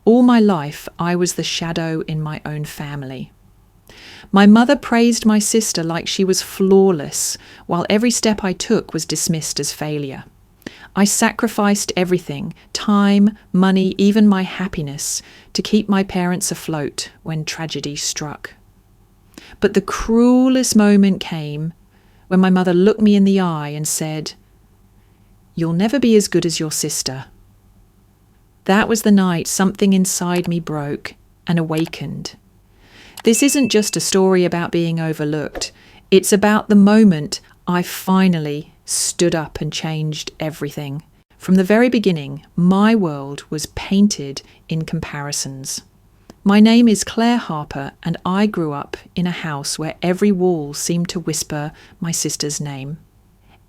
All my life, I was the shadow in my own family. My mother praised my sister like she was flawless, while every step I took was dismissed as failure. I sacrificed everything, time, money, even my happiness, to keep my parents afloat when tragedy struck. But the cruelest moment came when my mother looked me in the eye and said, "You'll never be as good as your sister." That was the night something inside me broke and awakened. This isn't just a story about being overlooked. It's about the moment I finally stood up and changed everything. From the very beginning, my world was painted in comparisons. My name is Claire Harper, and I grew up in a house where every wall seemed to whisper my sister's name.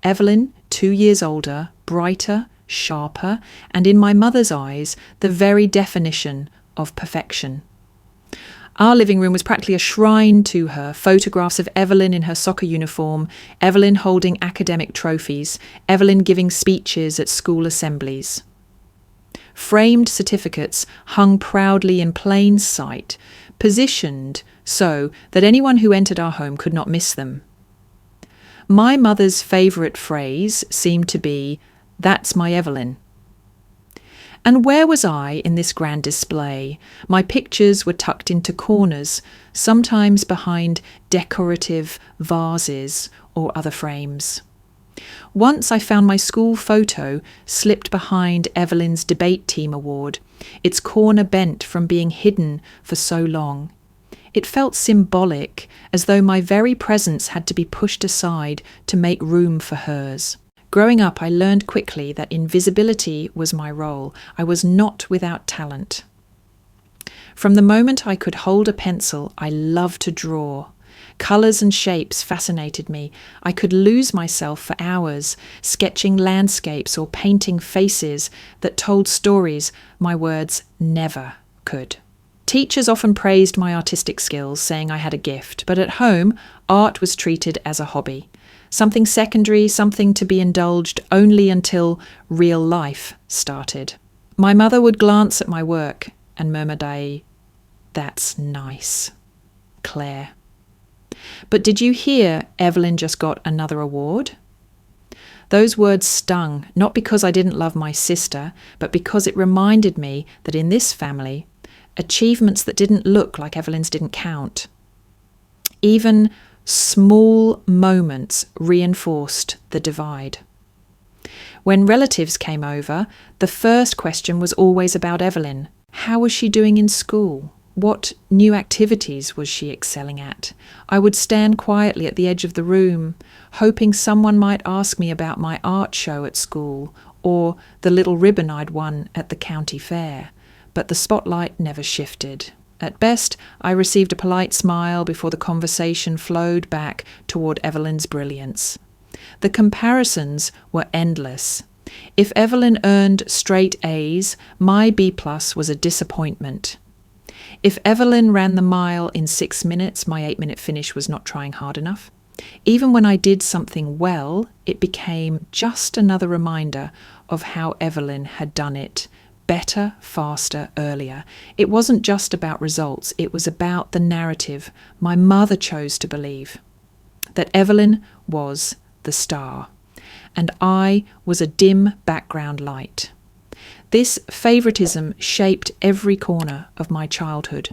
Evelyn, 2 years older, brighter, sharper, and in my mother's eyes, the very definition of perfection. Our living room was practically a shrine to her. Photographs of Evelyn in her soccer uniform, Evelyn holding academic trophies, Evelyn giving speeches at school assemblies. Framed certificates hung proudly in plain sight, positioned so that anyone who entered our home could not miss them. My mother's favourite phrase seemed to be, "That's my Evelyn." And where was I in this grand display? My pictures were tucked into corners, sometimes behind decorative vases or other frames. Once I found my school photo slipped behind Evelyn's debate team award, its corner bent from being hidden for so long. It felt symbolic, as though my very presence had to be pushed aside to make room for hers. Growing up, I learned quickly that invisibility was my role. I was not without talent. From the moment I could hold a pencil, I loved to draw. Colours and shapes fascinated me. I could lose myself for hours, sketching landscapes or painting faces that told stories my words never could. Teachers often praised my artistic skills, saying I had a gift, but at home, art was treated as a hobby. Something secondary, something to be indulged only until real life started. My mother would glance at my work and murmur, "That's nice, Claire." But did you hear Evelyn just got another award? Those words stung, not because I didn't love my sister, but because it reminded me that in this family, achievements that didn't look like Evelyn's didn't count. Even small moments reinforced the divide. When relatives came over, the first question was always about Evelyn. How was she doing in school? What new activities was she excelling at? I would stand quietly at the edge of the room, hoping someone might ask me about my art show at school or the little ribbon I'd won at the county fair. But the spotlight never shifted. At best, I received a polite smile before the conversation flowed back toward Evelyn's brilliance. The comparisons were endless. If Evelyn earned straight A's, my B+ was a disappointment. If Evelyn ran the mile in 6 minutes, my 8-minute finish was not trying hard enough. Even when I did something well, it became just another reminder of how Evelyn had done it. Better, faster, earlier. It wasn't just about results, it was about the narrative my mother chose to believe. That Evelyn was the star, and I was a dim background light. This favoritism shaped every corner of my childhood.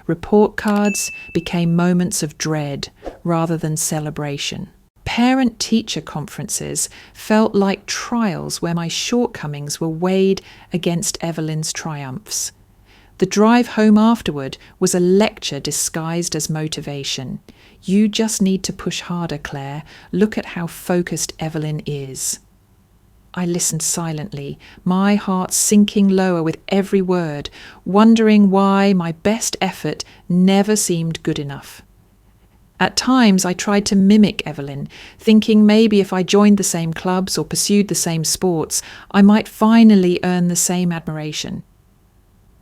Report cards became moments of dread rather than celebration. Parent-teacher conferences felt like trials where my shortcomings were weighed against Evelyn's triumphs. The drive home afterward was a lecture disguised as motivation. "You just need to push harder, Claire. Look at how focused Evelyn is." I listened silently, my heart sinking lower with every word, wondering why my best effort never seemed good enough. At times I tried to mimic Evelyn, thinking maybe if I joined the same clubs or pursued the same sports, I might finally earn the same admiration.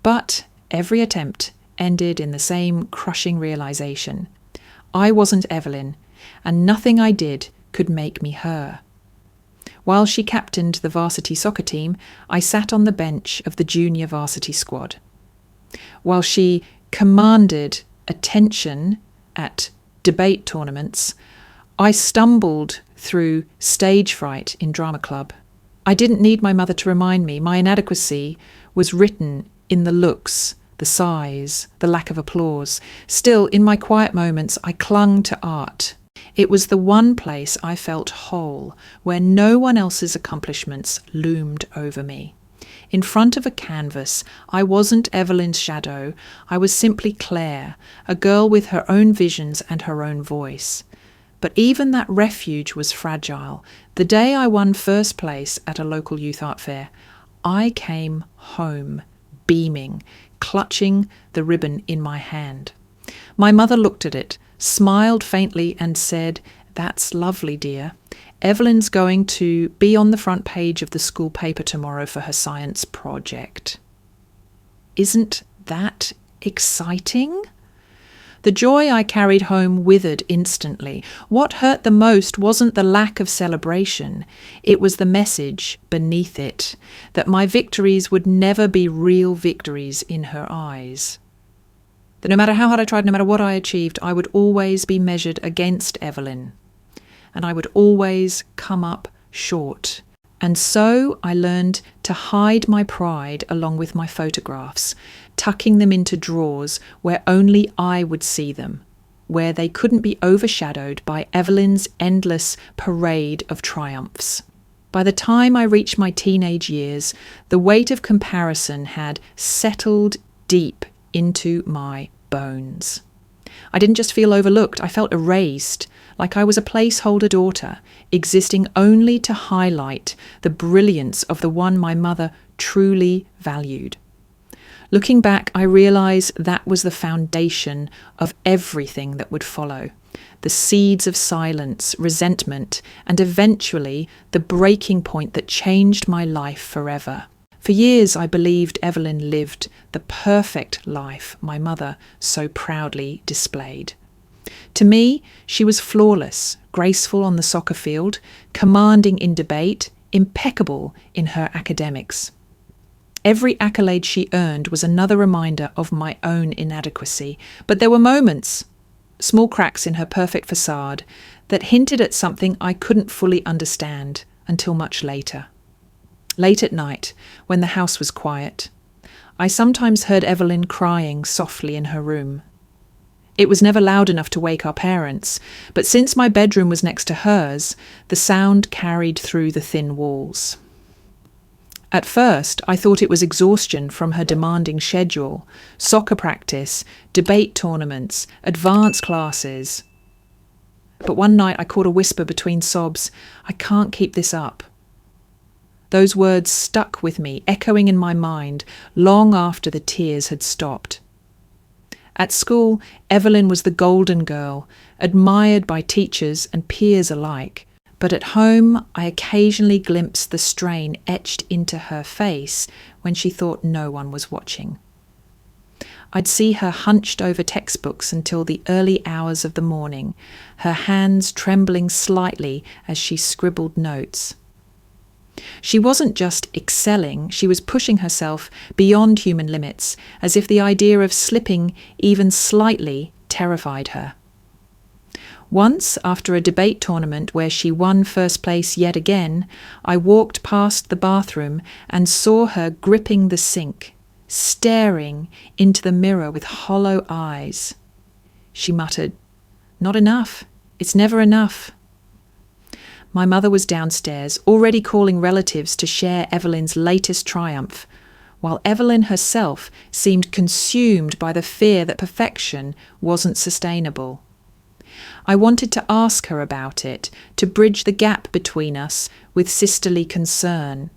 But every attempt ended in the same crushing realization. I wasn't Evelyn, and nothing I did could make me her. While she captained the varsity soccer team, I sat on the bench of the junior varsity squad. While she commanded attention at debate tournaments, I stumbled through stage fright in drama club. I didn't need my mother to remind me. My inadequacy was written in the looks, the sighs, the lack of applause. Still, in my quiet moments, I clung to art. It was the one place I felt whole, where no one else's accomplishments loomed over me. In front of a canvas, I wasn't Evelyn's shadow. I was simply Claire, a girl with her own visions and her own voice. But even that refuge was fragile. The day I won first place at a local youth art fair, I came home, beaming, clutching the ribbon in my hand. My mother looked at it, smiled faintly and said, "That's lovely, dear. Evelyn's going to be on the front page of the school paper tomorrow for her science project." Isn't that exciting? The joy I carried home withered instantly. What hurt the most wasn't the lack of celebration. It was the message beneath it, that my victories would never be real victories in her eyes. That no matter how hard I tried, no matter what I achieved, I would always be measured against Evelyn. And I would always come up short. And so I learned to hide my pride along with my photographs, tucking them into drawers where only I would see them, where they couldn't be overshadowed by Evelyn's endless parade of triumphs. By the time I reached my teenage years, the weight of comparison had settled deep into my bones. I didn't just feel overlooked, I felt erased, like I was a placeholder daughter, existing only to highlight the brilliance of the one my mother truly valued. Looking back, I realise that was the foundation of everything that would follow. The seeds of silence, resentment, and eventually the breaking point that changed my life forever. For years I believed Evelyn lived the perfect life my mother so proudly displayed. To me, she was flawless, graceful on the soccer field, commanding in debate, impeccable in her academics. Every accolade she earned was another reminder of my own inadequacy, but there were moments, small cracks in her perfect facade, that hinted at something I couldn't fully understand until much later. Late at night, when the house was quiet, I sometimes heard Evelyn crying softly in her room. It was never loud enough to wake our parents, but since my bedroom was next to hers, the sound carried through the thin walls. At first, I thought it was exhaustion from her demanding schedule, soccer practice, debate tournaments, advanced classes. But one night I caught a whisper between sobs, "I can't keep this up." Those words stuck with me, echoing in my mind long after the tears had stopped. At school, Evelyn was the golden girl, admired by teachers and peers alike. But at home, I occasionally glimpsed the strain etched into her face when she thought no one was watching. I'd see her hunched over textbooks until the early hours of the morning, her hands trembling slightly as she scribbled notes. She wasn't just excelling, she was pushing herself beyond human limits, as if the idea of slipping even slightly terrified her. Once, after a debate tournament where she won first place yet again, I walked past the bathroom and saw her gripping the sink, staring into the mirror with hollow eyes. She muttered, "Not enough. It's never enough." My mother was downstairs, already calling relatives to share Evelyn's latest triumph, while Evelyn herself seemed consumed by the fear that perfection wasn't sustainable. I wanted to ask her about it, to bridge the gap between us with sisterly concern.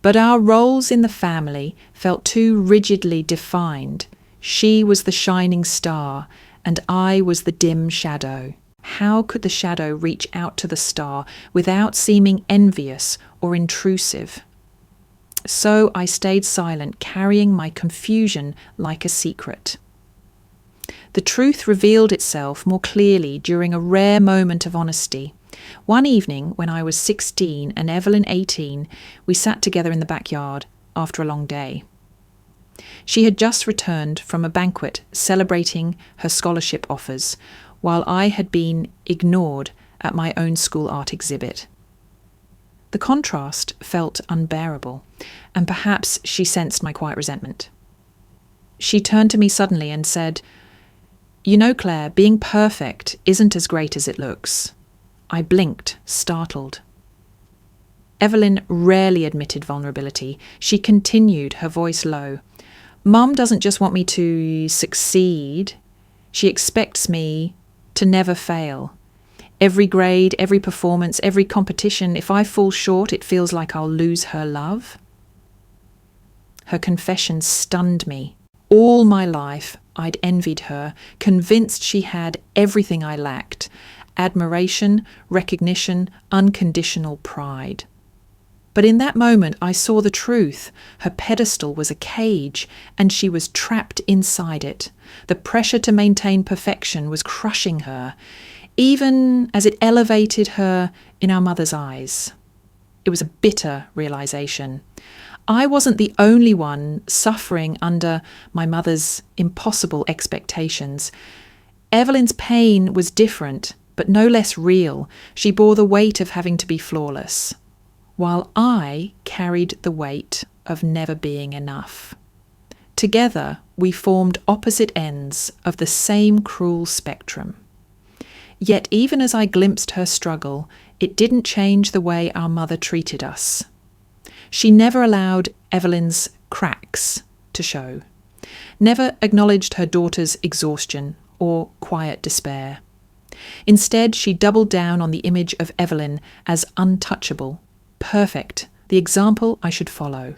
But our roles in the family felt too rigidly defined. She was the shining star, and I was the dim shadow. How could the shadow reach out to the star without seeming envious or intrusive? So I stayed silent, carrying my confusion like a secret. The truth revealed itself more clearly during a rare moment of honesty. One evening, when I was 16 and Evelyn 18, we sat together in the backyard after a long day. She had just returned from a banquet celebrating her scholarship offers, while I had been ignored at my own school art exhibit. The contrast felt unbearable, and perhaps she sensed my quiet resentment. She turned to me suddenly and said, "You know, Claire, being perfect isn't as great as it looks." I blinked, startled. Evelyn rarely admitted vulnerability. She continued, her voice low. "Mum doesn't just want me to succeed. She expects me to never fail. Every grade, every performance, every competition, if I fall short, it feels like I'll lose her love." Her confession stunned me. All my life, I'd envied her, convinced she had everything I lacked: admiration, recognition, unconditional pride. But in that moment, I saw the truth. Her pedestal was a cage, and she was trapped inside it. The pressure to maintain perfection was crushing her, even as it elevated her in our mother's eyes. It was a bitter realization. I wasn't the only one suffering under my mother's impossible expectations. Evelyn's pain was different, but no less real. She bore the weight of having to be flawless, while I carried the weight of never being enough. Together, we formed opposite ends of the same cruel spectrum. Yet even as I glimpsed her struggle, it didn't change the way our mother treated us. She never allowed Evelyn's cracks to show, never acknowledged her daughter's exhaustion or quiet despair. Instead, she doubled down on the image of Evelyn as untouchable, perfect, the example I should follow.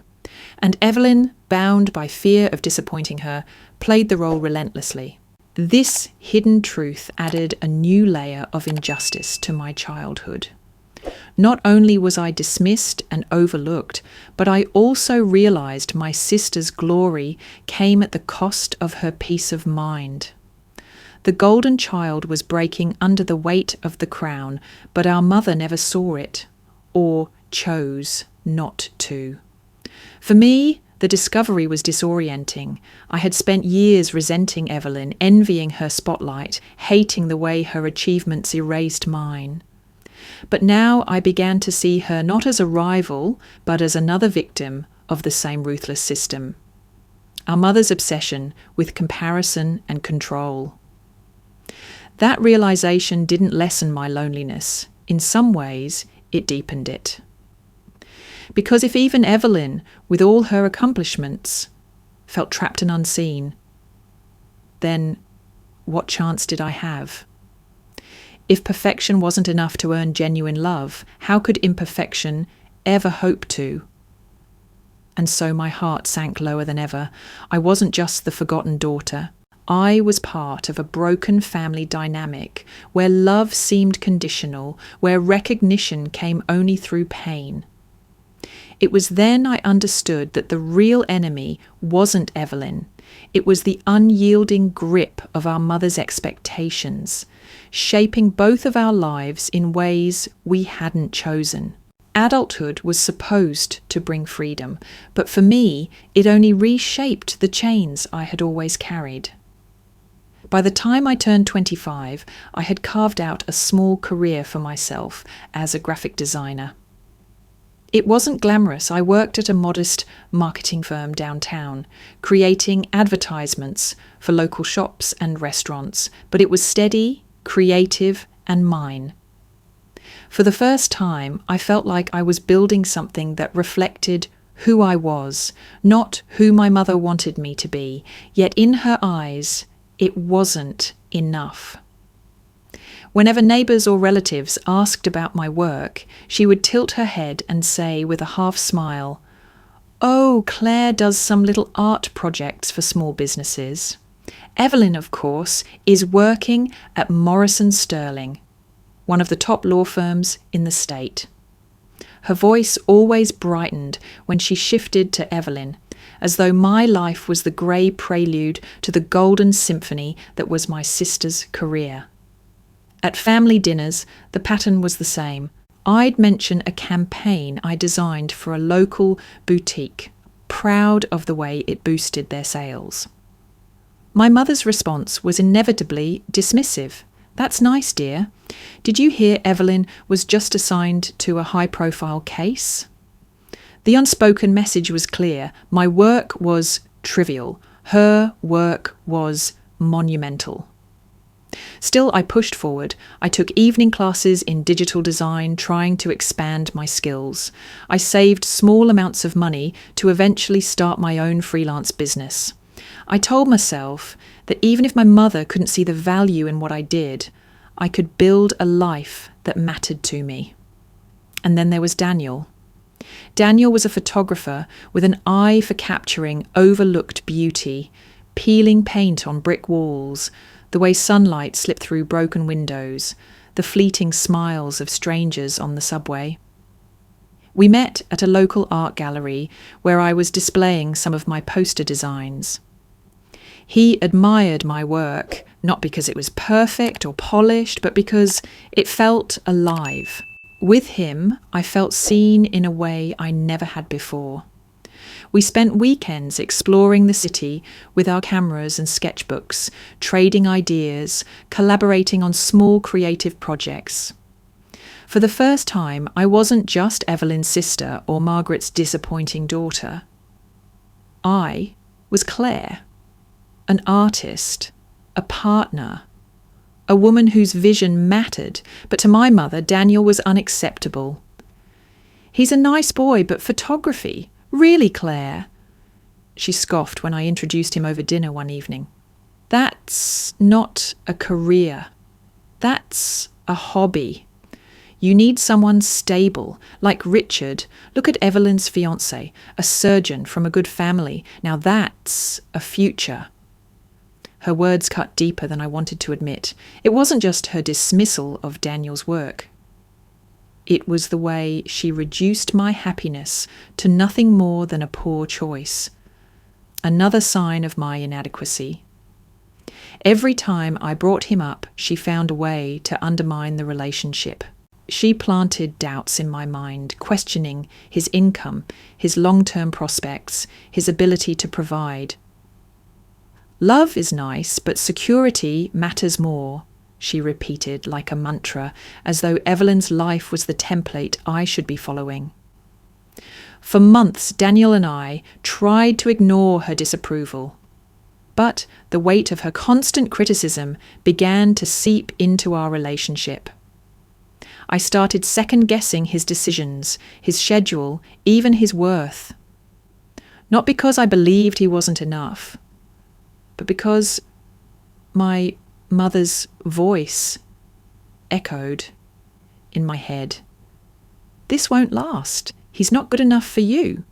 And Evelyn, bound by fear of disappointing her, played the role relentlessly. This hidden truth added a new layer of injustice to my childhood. Not only was I dismissed and overlooked, but I also realized my sister's glory came at the cost of her peace of mind. The golden child was breaking under the weight of the crown, but our mother never saw it, or chose not to. For me, the discovery was disorienting. I had spent years resenting Evelyn, envying her spotlight, hating the way her achievements erased mine. But now I began to see her not as a rival, but as another victim of the same ruthless system. Our mother's obsession with comparison and control. That realization didn't lessen my loneliness. In some ways, it deepened it. Because if even Evelyn, with all her accomplishments, felt trapped and unseen, then what chance did I have? If perfection wasn't enough to earn genuine love, how could imperfection ever hope to? And so my heart sank lower than ever. I wasn't just the forgotten daughter. I was part of a broken family dynamic where love seemed conditional, where recognition came only through pain. It was then I understood that the real enemy wasn't Evelyn. It was the unyielding grip of our mother's expectations, shaping both of our lives in ways we hadn't chosen. Adulthood was supposed to bring freedom, but for me, it only reshaped the chains I had always carried. By the time I turned 25, I had carved out a small career for myself as a graphic designer. It wasn't glamorous. I worked at a modest marketing firm downtown, creating advertisements for local shops and restaurants, but it was steady, creative, and mine. For the first time, I felt like I was building something that reflected who I was, not who my mother wanted me to be, yet in her eyes, it wasn't enough. Whenever neighbours or relatives asked about my work, she would tilt her head and say with a half smile, "Oh, Claire does some little art projects for small businesses. Evelyn, of course, is working at Morrison Sterling, one of the top law firms in the state." Her voice always brightened when she shifted to Evelyn, as though my life was the grey prelude to the golden symphony that was my sister's career. At family dinners, the pattern was the same. I'd mention a campaign I designed for a local boutique, proud of the way it boosted their sales. My mother's response was inevitably dismissive. "That's nice, dear. Did you hear Evelyn was just assigned to a high-profile case?" The unspoken message was clear. My work was trivial. Her work was monumental. Still, I pushed forward. I took evening classes in digital design, trying to expand my skills. I saved small amounts of money to eventually start my own freelance business. I told myself that even if my mother couldn't see the value in what I did, I could build a life that mattered to me. And then there was Daniel. Daniel was a photographer with an eye for capturing overlooked beauty, peeling paint on brick walls, the way sunlight slipped through broken windows, the fleeting smiles of strangers on the subway. We met at a local art gallery where I was displaying some of my poster designs. He admired my work, not because it was perfect or polished, but because it felt alive. With him, I felt seen in a way I never had before. We spent weekends exploring the city with our cameras and sketchbooks, trading ideas, collaborating on small creative projects. For the first time, I wasn't just Evelyn's sister or Margaret's disappointing daughter. I was Claire, an artist, a partner, a woman whose vision mattered, but to my mother, Daniel was unacceptable. "He's a nice boy, but photography? Really, Claire?" She scoffed when I introduced him over dinner one evening. "That's not a career. That's a hobby. You need someone stable, like Richard. Look at Evelyn's fiancé, a surgeon from a good family. Now that's a future." Her words cut deeper than I wanted to admit. It wasn't just her dismissal of Daniel's work. It was the way she reduced my happiness to nothing more than a poor choice. Another sign of my inadequacy. Every time I brought him up, she found a way to undermine the relationship. She planted doubts in my mind, questioning his income, his long-term prospects, his ability to provide. "Love is nice, but security matters more," she repeated like a mantra, as though Evelyn's life was the template I should be following. For months, Daniel and I tried to ignore her disapproval. But the weight of her constant criticism began to seep into our relationship. I started second-guessing his decisions, his schedule, even his worth. Not because I believed he wasn't enough, but because my mother's voice echoed in my head. "This won't last. He's not good enough for you."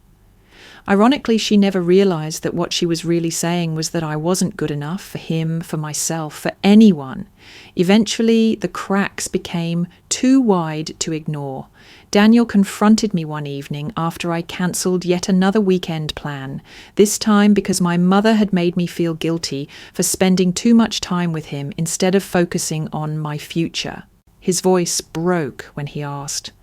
Ironically, she never realized that what she was really saying was that I wasn't good enough for him, for myself, for anyone. Eventually, the cracks became too wide to ignore. Daniel confronted me one evening after I cancelled yet another weekend plan, this time because my mother had made me feel guilty for spending too much time with him instead of focusing on my future. His voice broke when he asked,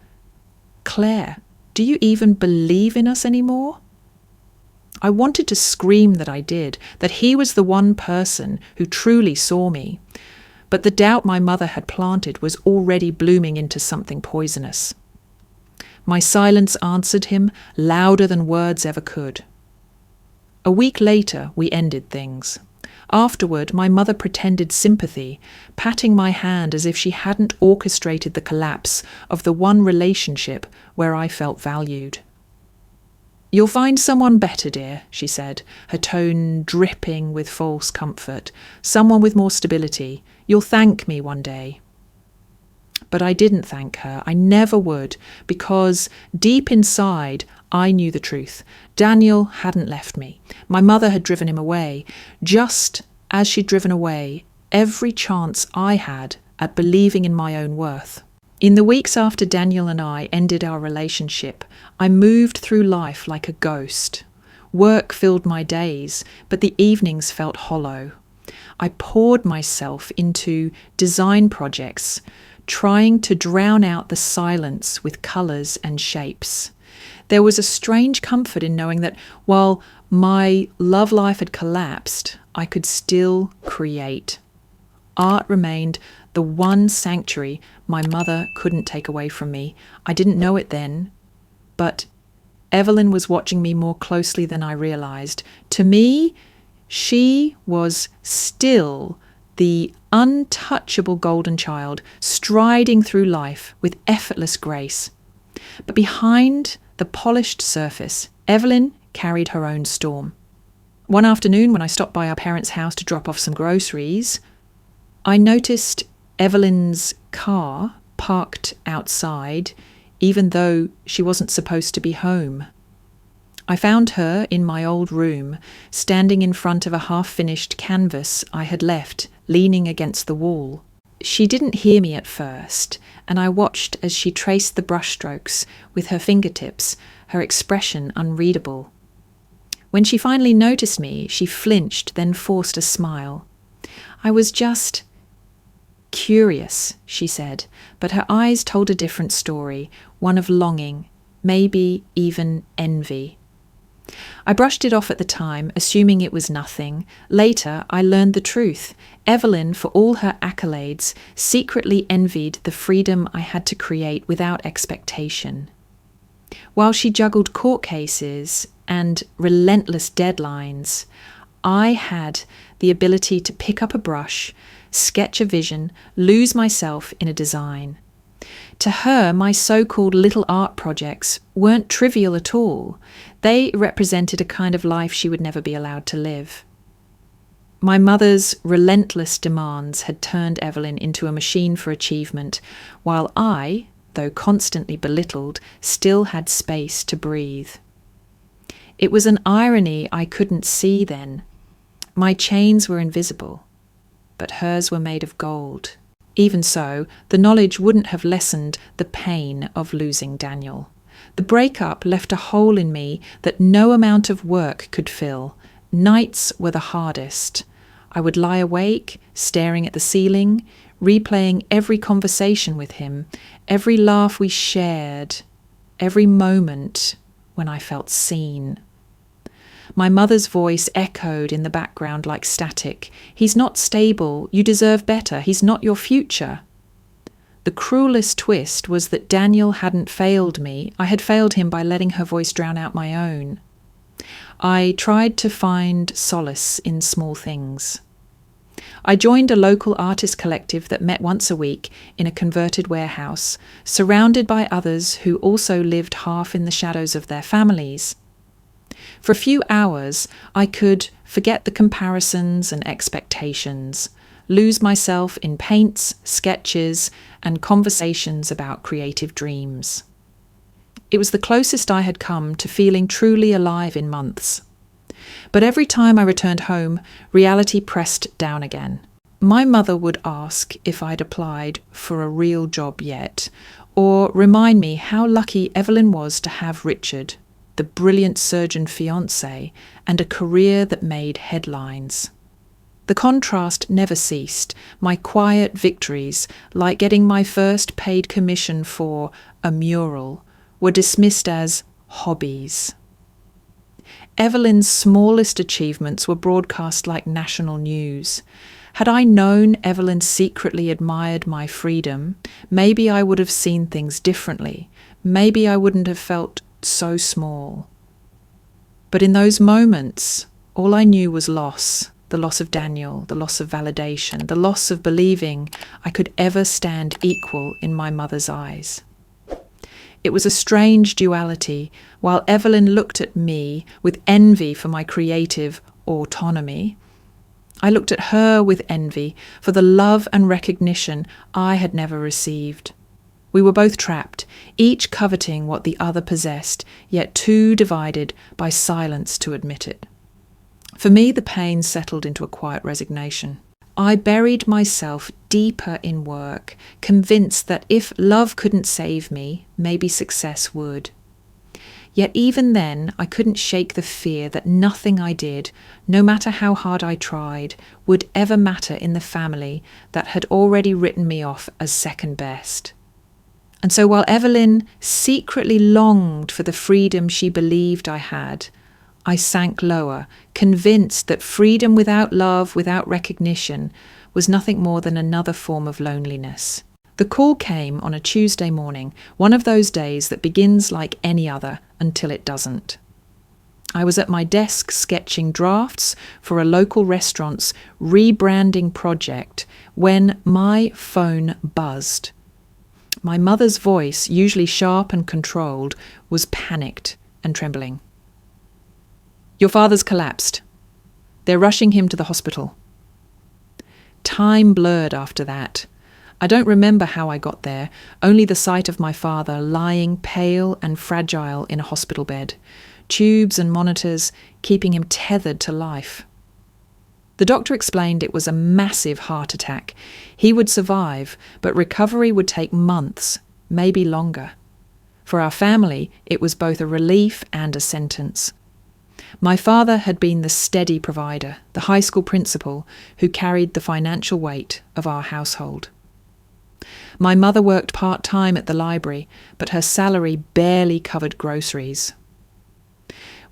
"Claire, do you even believe in us anymore?" I wanted to scream that I did, that he was the one person who truly saw me. But the doubt my mother had planted was already blooming into something poisonous. My silence answered him louder than words ever could. A week later, we ended things. Afterward, my mother pretended sympathy, patting my hand as if she hadn't orchestrated the collapse of the one relationship where I felt valued. "You'll find someone better, dear," she said, her tone dripping with false comfort. "Someone with more stability. You'll thank me one day." But I didn't thank her. I never would, because deep inside, I knew the truth. Daniel hadn't left me. My mother had driven him away, just as she'd driven away every chance I had at believing in my own worth. In the weeks after Daniel and I ended our relationship, I moved through life like a ghost. Work filled my days, but the evenings felt hollow. I poured myself into design projects, trying to drown out the silence with colours and shapes. There was a strange comfort in knowing that while my love life had collapsed, I could still create. Art remained the one sanctuary my mother couldn't take away from me. I didn't know it then, but Evelyn was watching me more closely than I realized. To me, she was still the untouchable golden child, striding through life with effortless grace. But behind the polished surface, Evelyn carried her own storm. One afternoon, when I stopped by our parents' house to drop off some groceries, I noticed Evelyn's car parked outside, even though she wasn't supposed to be home. I found her in my old room, standing in front of a half-finished canvas I had left, leaning against the wall. She didn't hear me at first, and I watched as she traced the brushstrokes with her fingertips, her expression unreadable. When she finally noticed me, she flinched, then forced a smile. "I was just curious," she said, but her eyes told a different story, one of longing, maybe even envy. I brushed it off at the time, assuming it was nothing. Later, I learned the truth. Evelyn, for all her accolades, secretly envied the freedom I had to create without expectation. While she juggled court cases and relentless deadlines, I had the ability to pick up a brush, sketch a vision, lose myself in a design. To her, my so-called little art projects weren't trivial at all. They represented a kind of life she would never be allowed to live. My mother's relentless demands had turned Evelyn into a machine for achievement, while I, though constantly belittled, still had space to breathe. It was an irony I couldn't see then. My chains were invisible, but hers were made of gold. Even so, the knowledge wouldn't have lessened the pain of losing Daniel. The breakup left a hole in me that no amount of work could fill. Nights were the hardest. I would lie awake, staring at the ceiling, replaying every conversation with him, every laugh we shared, every moment when I felt seen. My mother's voice echoed in the background like static. "He's not stable. You deserve better. He's not your future." The cruelest twist was that Daniel hadn't failed me. I had failed him by letting her voice drown out my own. I tried to find solace in small things. I joined a local artist collective that met once a week in a converted warehouse, surrounded by others who also lived half in the shadows of their families. For a few hours, I could forget the comparisons and expectations, lose myself in paints, sketches, and conversations about creative dreams. It was the closest I had come to feeling truly alive in months. But every time I returned home, reality pressed down again. My mother would ask if I'd applied for a real job yet, or remind me how lucky Evelyn was to have Richard, the brilliant surgeon fiancé, and a career that made headlines. The contrast never ceased. My quiet victories, like getting my first paid commission for a mural, were dismissed as hobbies. Evelyn's smallest achievements were broadcast like national news. Had I known Evelyn secretly admired my freedom, maybe I would have seen things differently. Maybe I wouldn't have felt so small. But in those moments, all I knew was loss. The loss of Daniel, the loss of validation, the loss of believing I could ever stand equal in my mother's eyes. It was a strange duality. While Evelyn looked at me with envy for my creative autonomy, I looked at her with envy for the love and recognition I had never received. We were both trapped, each coveting what the other possessed, yet too divided by silence to admit it. For me, the pain settled into a quiet resignation. I buried myself deeper in work, convinced that if love couldn't save me, maybe success would. Yet even then, I couldn't shake the fear that nothing I did, no matter how hard I tried, would ever matter in the family that had already written me off as second best. And so while Evelyn secretly longed for the freedom she believed I had, I sank lower, convinced that freedom without love, without recognition, was nothing more than another form of loneliness. The call came on a Tuesday morning, one of those days that begins like any other until it doesn't. I was at my desk sketching drafts for a local restaurant's rebranding project when my phone buzzed. My mother's voice, usually sharp and controlled, was panicked and trembling. "Your father's collapsed. They're rushing him to the hospital." Time blurred after that. I don't remember how I got there, only the sight of my father lying pale and fragile in a hospital bed, tubes and monitors keeping him tethered to life. The doctor explained it was a massive heart attack. He would survive, but recovery would take months, maybe longer. For our family, it was both a relief and a sentence. My father had been the steady provider, the high school principal who carried the financial weight of our household. My mother worked part-time at the library, but her salary barely covered groceries.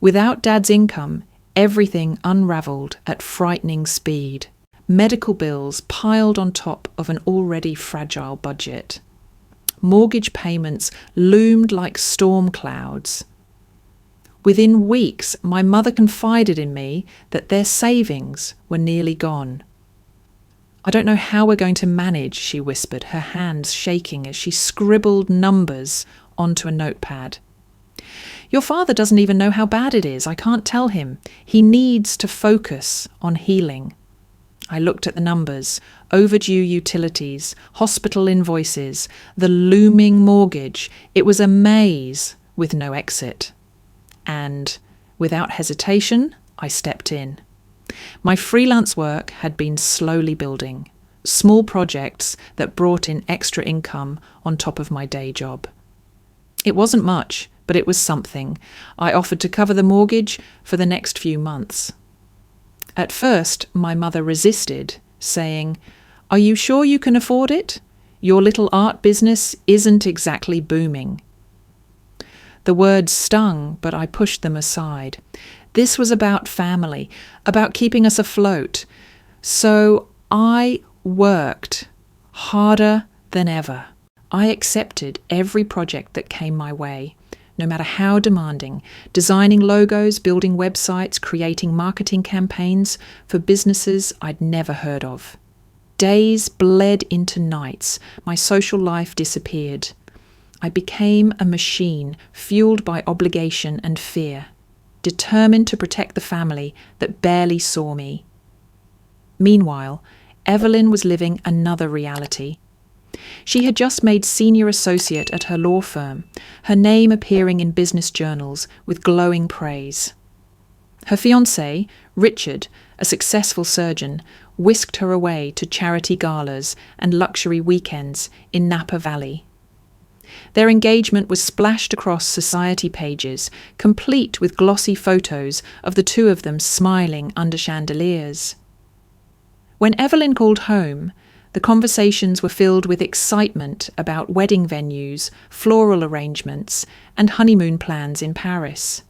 Without Dad's income, everything unravelled at frightening speed. Medical bills piled on top of an already fragile budget. Mortgage payments loomed like storm clouds. Within weeks, my mother confided in me that their savings were nearly gone. "I don't know how we're going to manage," she whispered, her hands shaking as she scribbled numbers onto a notepad. "Your father doesn't even know how bad it is. I can't tell him. He needs to focus on healing." I looked at the numbers, overdue utilities, hospital invoices, the looming mortgage. It was a maze with no exit. And, without hesitation, I stepped in. My freelance work had been slowly building, small projects that brought in extra income on top of my day job. It wasn't much, but it was something. I offered to cover the mortgage for the next few months. At first, my mother resisted, saying, "Are you sure you can afford it? Your little art business isn't exactly booming." The words stung, but I pushed them aside. This was about family, about keeping us afloat. So I worked harder than ever. I accepted every project that came my way, no matter how demanding, designing logos, building websites, creating marketing campaigns for businesses I'd never heard of. Days bled into nights. My social life disappeared. I became a machine fueled by obligation and fear, determined to protect the family that barely saw me. Meanwhile, Evelyn was living another reality. She had just made senior associate at her law firm, her name appearing in business journals with glowing praise. Her fiancé, Richard, a successful surgeon, whisked her away to charity galas and luxury weekends in Napa Valley. Their engagement was splashed across society pages, complete with glossy photos of the two of them smiling under chandeliers. When Evelyn called home, the conversations were filled with excitement about wedding venues, floral arrangements, and honeymoon plans in Paris.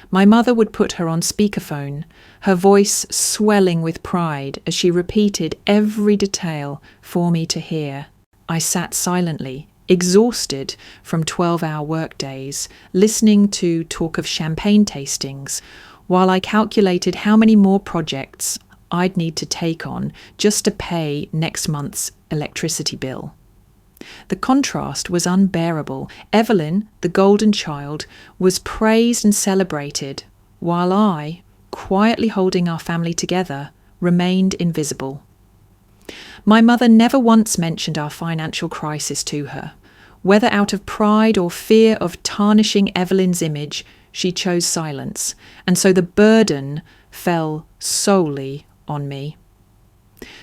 My mother would put her on speakerphone, her voice swelling with pride as she repeated every detail for me to hear. I sat silently, exhausted from 12-hour workdays, listening to talk of champagne tastings, while I calculated how many more projects I'd need to take on just to pay next month's electricity bill. The contrast was unbearable. Evelyn, the golden child, was praised and celebrated, while I, quietly holding our family together, remained invisible. My mother never once mentioned our financial crisis to her. Whether out of pride or fear of tarnishing Evelyn's image, she chose silence, and so the burden fell solely on me.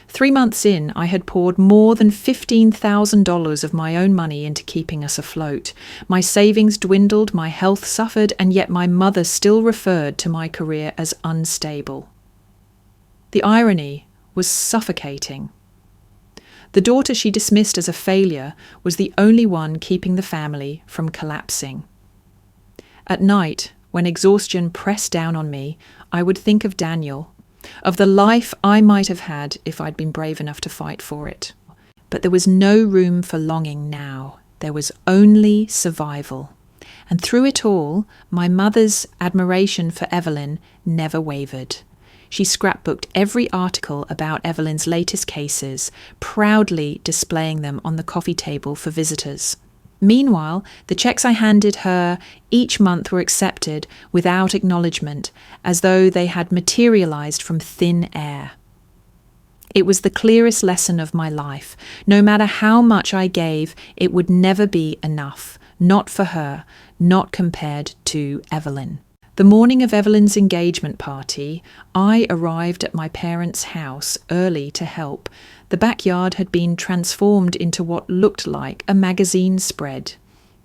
3 months in, I had poured more than $15,000 of my own money into keeping us afloat. My savings dwindled, my health suffered, and yet my mother still referred to my career as unstable. The irony was suffocating. The daughter she dismissed as a failure was the only one keeping the family from collapsing. At night, when exhaustion pressed down on me, I would think of Daniel, of the life I might have had if I'd been brave enough to fight for it. But there was no room for longing now. There was only survival. And through it all, my mother's admiration for Evelyn never wavered. She scrapbooked every article about Evelyn's latest cases, proudly displaying them on the coffee table for visitors. Meanwhile, the checks I handed her each month were accepted without acknowledgement, as though they had materialized from thin air. It was the clearest lesson of my life. No matter how much I gave, it would never be enough. Not for her, not compared to Evelyn. The morning of Evelyn's engagement party, I arrived at my parents' house early to help. The backyard had been transformed into what looked like a magazine spread.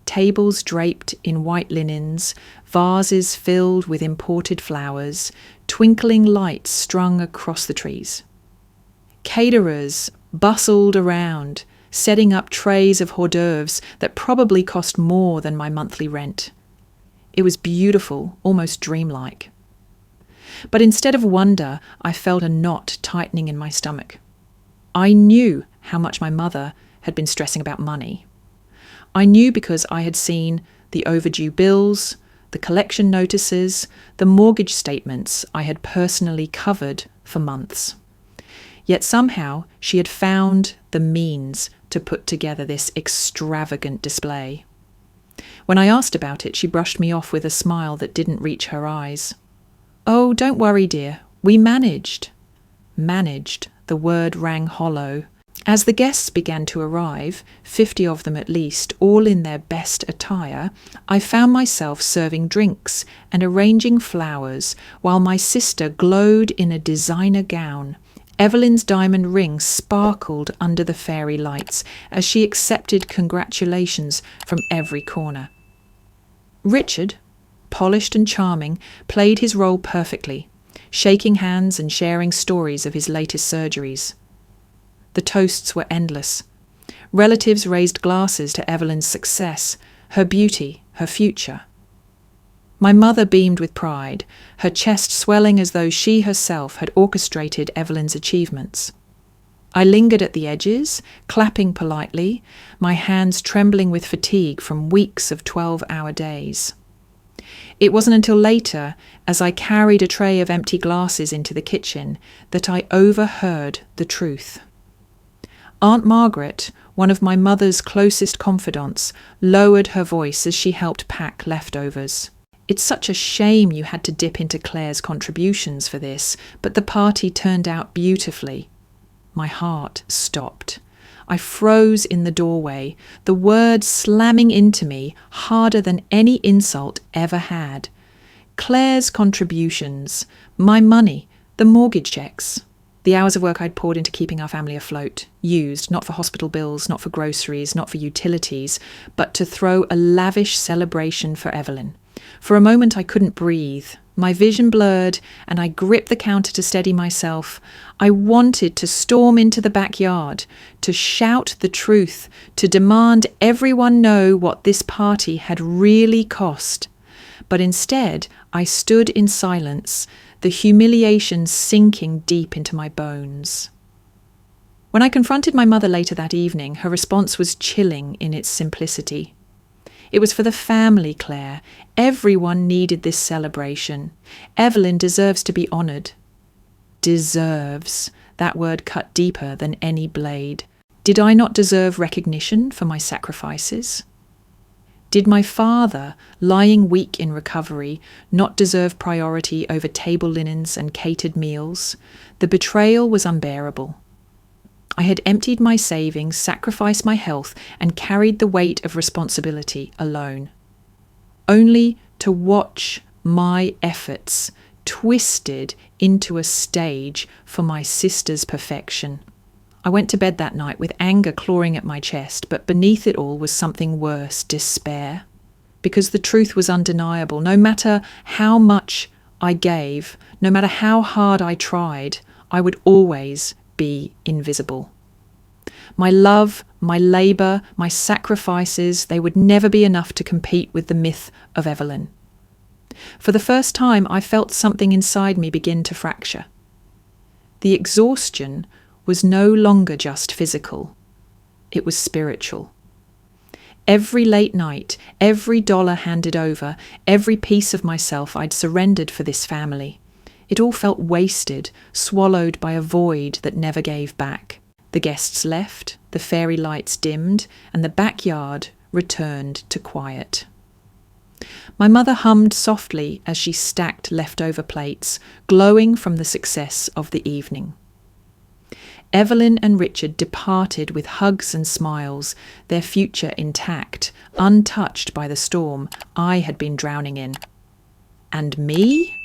Tables draped in white linens, vases filled with imported flowers, twinkling lights strung across the trees. Caterers bustled around, setting up trays of hors d'oeuvres that probably cost more than my monthly rent. It was beautiful, almost dreamlike. But instead of wonder, I felt a knot tightening in my stomach. I knew how much my mother had been stressing about money. I knew because I had seen the overdue bills, the collection notices, the mortgage statements I had personally covered for months. Yet somehow she had found the means to put together this extravagant display. When I asked about it, she brushed me off with a smile that didn't reach her eyes. "Oh, don't worry, dear. We managed." Managed. The word rang hollow. As the guests began to arrive, 50 of them at least, all in their best attire, I found myself serving drinks and arranging flowers while my sister glowed in a designer gown. Evelyn's diamond ring sparkled under the fairy lights as she accepted congratulations from every corner. Richard, polished and charming, played his role perfectly, shaking hands and sharing stories of his latest surgeries. The toasts were endless. Relatives raised glasses to Evelyn's success, her beauty, her future. My mother beamed with pride, her chest swelling as though she herself had orchestrated Evelyn's achievements. I lingered at the edges, clapping politely, my hands trembling with fatigue from weeks of 12-hour days. It wasn't until later, as I carried a tray of empty glasses into the kitchen, that I overheard the truth. Aunt Margaret, one of my mother's closest confidants, lowered her voice as she helped pack leftovers. "It's such a shame you had to dip into Claire's contributions for this, but the party turned out beautifully." My heart stopped. I froze in the doorway, the words slamming into me harder than any insult ever had. Claire's contributions, my money, the mortgage checks, the hours of work I'd poured into keeping our family afloat, used not for hospital bills, not for groceries, not for utilities, but to throw a lavish celebration for Evelyn. For a moment I couldn't breathe. My vision blurred, and I gripped the counter to steady myself. I wanted to storm into the backyard, to shout the truth, to demand everyone know what this party had really cost. But instead, I stood in silence, the humiliation sinking deep into my bones. When I confronted my mother later that evening, her response was chilling in its simplicity. It was for the family, Claire. Everyone needed this celebration. Evelyn deserves to be honoured. Deserves. That word cut deeper than any blade. Did I not deserve recognition for my sacrifices? Did my father, lying weak in recovery, not deserve priority over table linens and catered meals? The betrayal was unbearable. I had emptied my savings, sacrificed my health, and carried the weight of responsibility alone, only to watch my efforts twisted into a stage for my sister's perfection. I went to bed that night with anger clawing at my chest, but beneath it all was something worse, despair. Because the truth was undeniable. No matter how much I gave, no matter how hard I tried, I would always be invisible. My love, my labour, my sacrifices, they would never be enough to compete with the myth of Evelyn. For the first time, I felt something inside me begin to fracture. The exhaustion was no longer just physical. It was spiritual. Every late night, every dollar handed over, every piece of myself I'd surrendered for this family. It all felt wasted, swallowed by a void that never gave back. The guests left, the fairy lights dimmed, and the backyard returned to quiet. My mother hummed softly as she stacked leftover plates, glowing from the success of the evening. Evelyn and Richard departed with hugs and smiles, their future intact, untouched by the storm I had been drowning in. And me?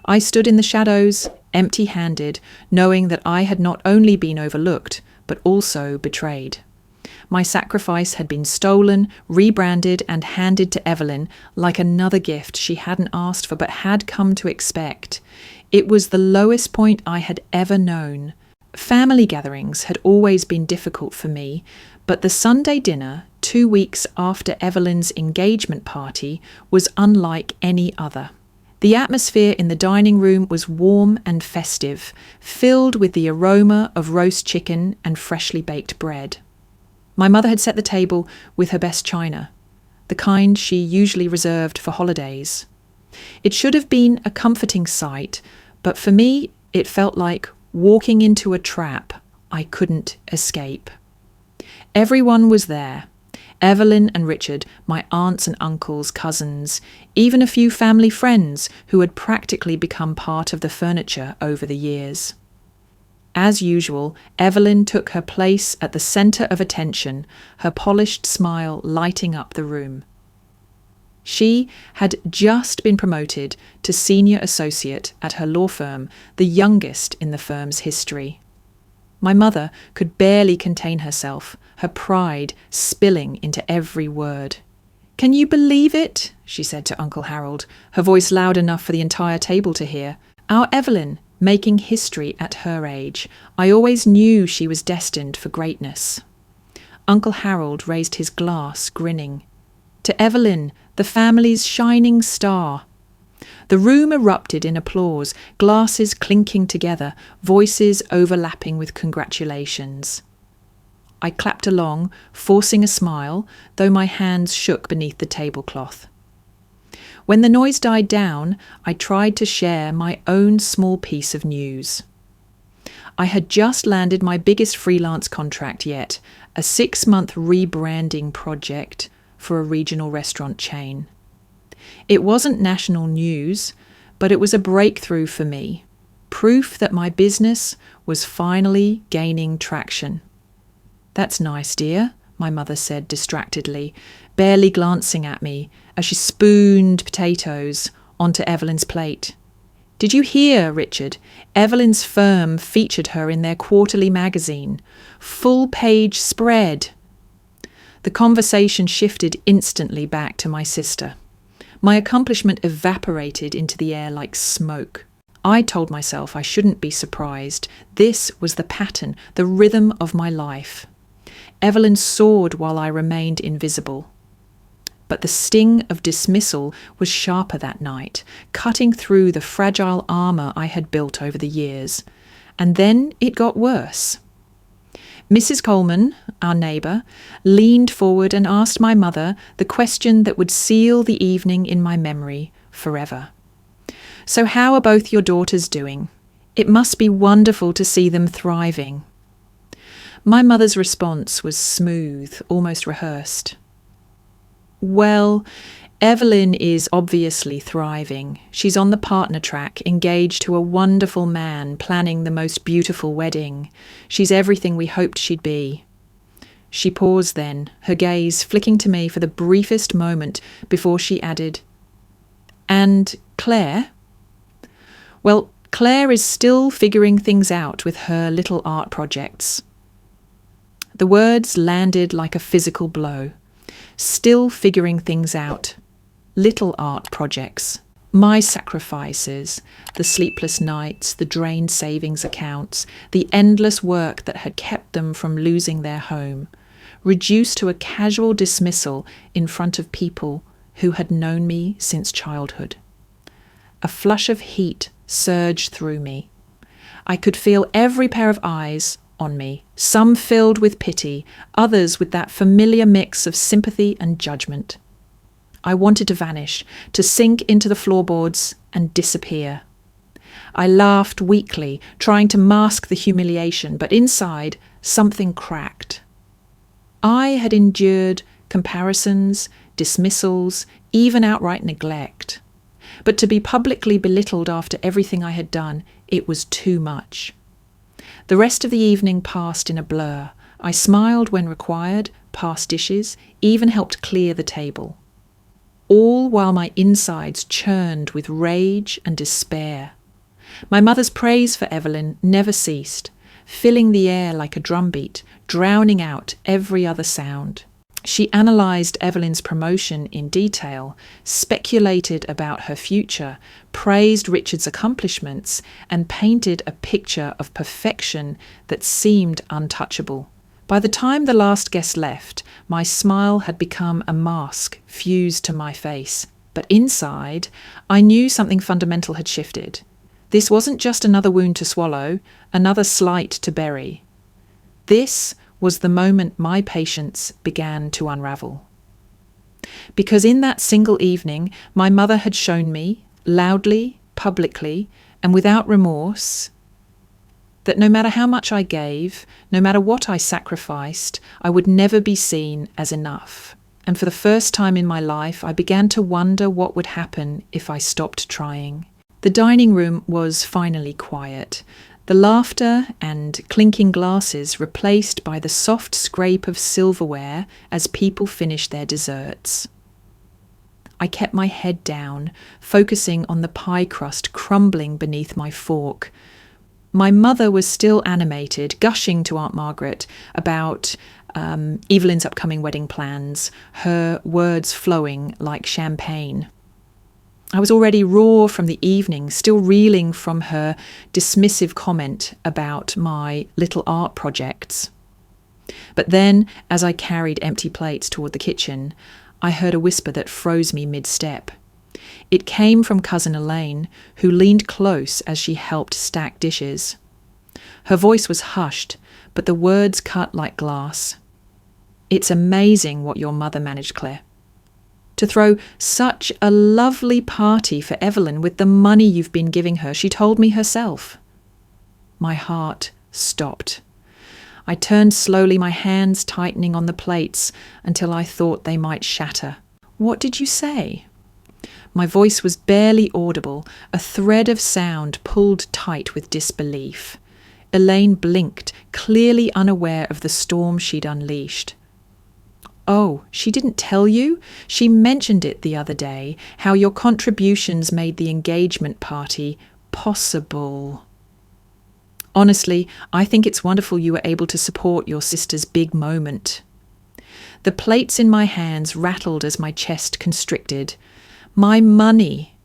I stood in the shadows, empty-handed, knowing that I had not only been overlooked, but also betrayed. My sacrifice had been stolen, rebranded, and handed to Evelyn like another gift she hadn't asked for but had come to expect. It was the lowest point I had ever known. Family gatherings had always been difficult for me, but the Sunday dinner, 2 weeks after Evelyn's engagement party, was unlike any other. The atmosphere in the dining room was warm and festive, filled with the aroma of roast chicken and freshly baked bread. My mother had set the table with her best china, the kind she usually reserved for holidays. It should have been a comforting sight, but for me it felt like walking into a trap I couldn't escape. Everyone was there. Evelyn and Richard, my aunts and uncles, cousins, even a few family friends who had practically become part of the furniture over the years. As usual, Evelyn took her place at the centre of attention, her polished smile lighting up the room. She had just been promoted to senior associate at her law firm, the youngest in the firm's history. My mother could barely contain herself, her pride spilling into every word. "Can you believe it?" she said to Uncle Harold, her voice loud enough for the entire table to hear. "Our Evelyn, making history at her age. I always knew she was destined for greatness." Uncle Harold raised his glass, grinning. "To Evelyn, the family's shining star." The room erupted in applause, glasses clinking together, voices overlapping with congratulations. I clapped along, forcing a smile, though my hands shook beneath the tablecloth. When the noise died down, I tried to share my own small piece of news. I had just landed my biggest freelance contract yet, a 6-month rebranding project for a regional restaurant chain. It wasn't national news, but it was a breakthrough for me, proof that my business was finally gaining traction. "That's nice, dear," my mother said distractedly, barely glancing at me as she spooned potatoes onto Evelyn's plate. "Did you hear, Richard? Evelyn's firm featured her in their quarterly magazine. Full-page spread." The conversation shifted instantly back to my sister. My accomplishment evaporated into the air like smoke. I told myself I shouldn't be surprised. This was the pattern, the rhythm of my life. Evelyn soared while I remained invisible. But the sting of dismissal was sharper that night, cutting through the fragile armour I had built over the years. And then it got worse. Mrs. Coleman, our neighbour, leaned forward and asked my mother the question that would seal the evening in my memory forever. "So how are both your daughters doing? It must be wonderful to see them thriving." My mother's response was smooth, almost rehearsed. "Well, Evelyn is obviously thriving. She's on the partner track, engaged to a wonderful man, planning the most beautiful wedding. She's everything we hoped she'd be." She paused then, her gaze flicking to me for the briefest moment before she added, "And Claire?" "Well, Claire is still figuring things out with her little art projects." The words landed like a physical blow. Still figuring things out. Little art projects. My sacrifices, the sleepless nights, the drained savings accounts, the endless work that had kept them from losing their home, reduced to a casual dismissal in front of people who had known me since childhood. A flush of heat surged through me. I could feel every pair of eyes on me, some filled with pity, others with that familiar mix of sympathy and judgment. I wanted to vanish, to sink into the floorboards and disappear. I laughed weakly, trying to mask the humiliation, but inside, something cracked. I had endured comparisons, dismissals, even outright neglect. But to be publicly belittled after everything I had done, it was too much. The rest of the evening passed in a blur. I smiled when required, passed dishes, even helped clear the table. All while my insides churned with rage and despair. My mother's praise for Evelyn never ceased, filling the air like a drumbeat, drowning out every other sound. She analysed Evelyn's promotion in detail, speculated about her future, praised Richard's accomplishments, and painted a picture of perfection that seemed untouchable. By the time the last guest left, my smile had become a mask fused to my face. But inside, I knew something fundamental had shifted. This wasn't just another wound to swallow, another slight to bury. This was the moment my patience began to unravel. Because in that single evening, my mother had shown me, loudly, publicly, and without remorse, that no matter how much I gave, no matter what I sacrificed, I would never be seen as enough. And for the first time in my life, I began to wonder what would happen if I stopped trying. The dining room was finally quiet, the laughter and clinking glasses replaced by the soft scrape of silverware as people finished their desserts. I kept my head down, focusing on the pie crust crumbling beneath my fork. My mother was still animated, gushing to Aunt Margaret about Evelyn's upcoming wedding plans, her words flowing like champagne. I was already raw from the evening, still reeling from her dismissive comment about my little art projects. But then, as I carried empty plates toward the kitchen, I heard a whisper that froze me mid-step. It came from Cousin Elaine, who leaned close as she helped stack dishes. Her voice was hushed, but the words cut like glass. "It's amazing what your mother managed, Claire. To throw such a lovely party for Evelyn with the money you've been giving her, she told me herself." My heart stopped. I turned slowly, my hands tightening on the plates until I thought they might shatter. "What did you say?" My voice was barely audible, a thread of sound pulled tight with disbelief. Elaine blinked, clearly unaware of the storm she'd unleashed. "Oh, she didn't tell you? She mentioned it the other day, how your contributions made the engagement party possible. Honestly, I think it's wonderful you were able to support your sister's big moment." The plates in my hands rattled as my chest constricted. My money,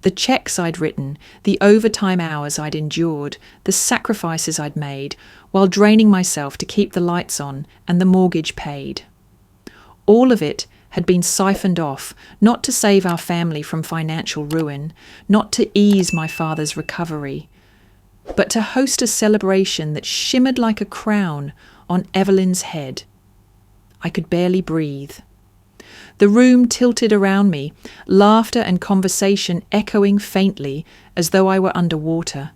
the checks I'd written, the overtime hours I'd endured, the sacrifices I'd made, while draining myself to keep the lights on and the mortgage paid. All of it had been siphoned off, not to save our family from financial ruin, not to ease my father's recovery, but to host a celebration that shimmered like a crown on Evelyn's head. I could barely breathe. The room tilted around me, laughter and conversation echoing faintly as though I were underwater.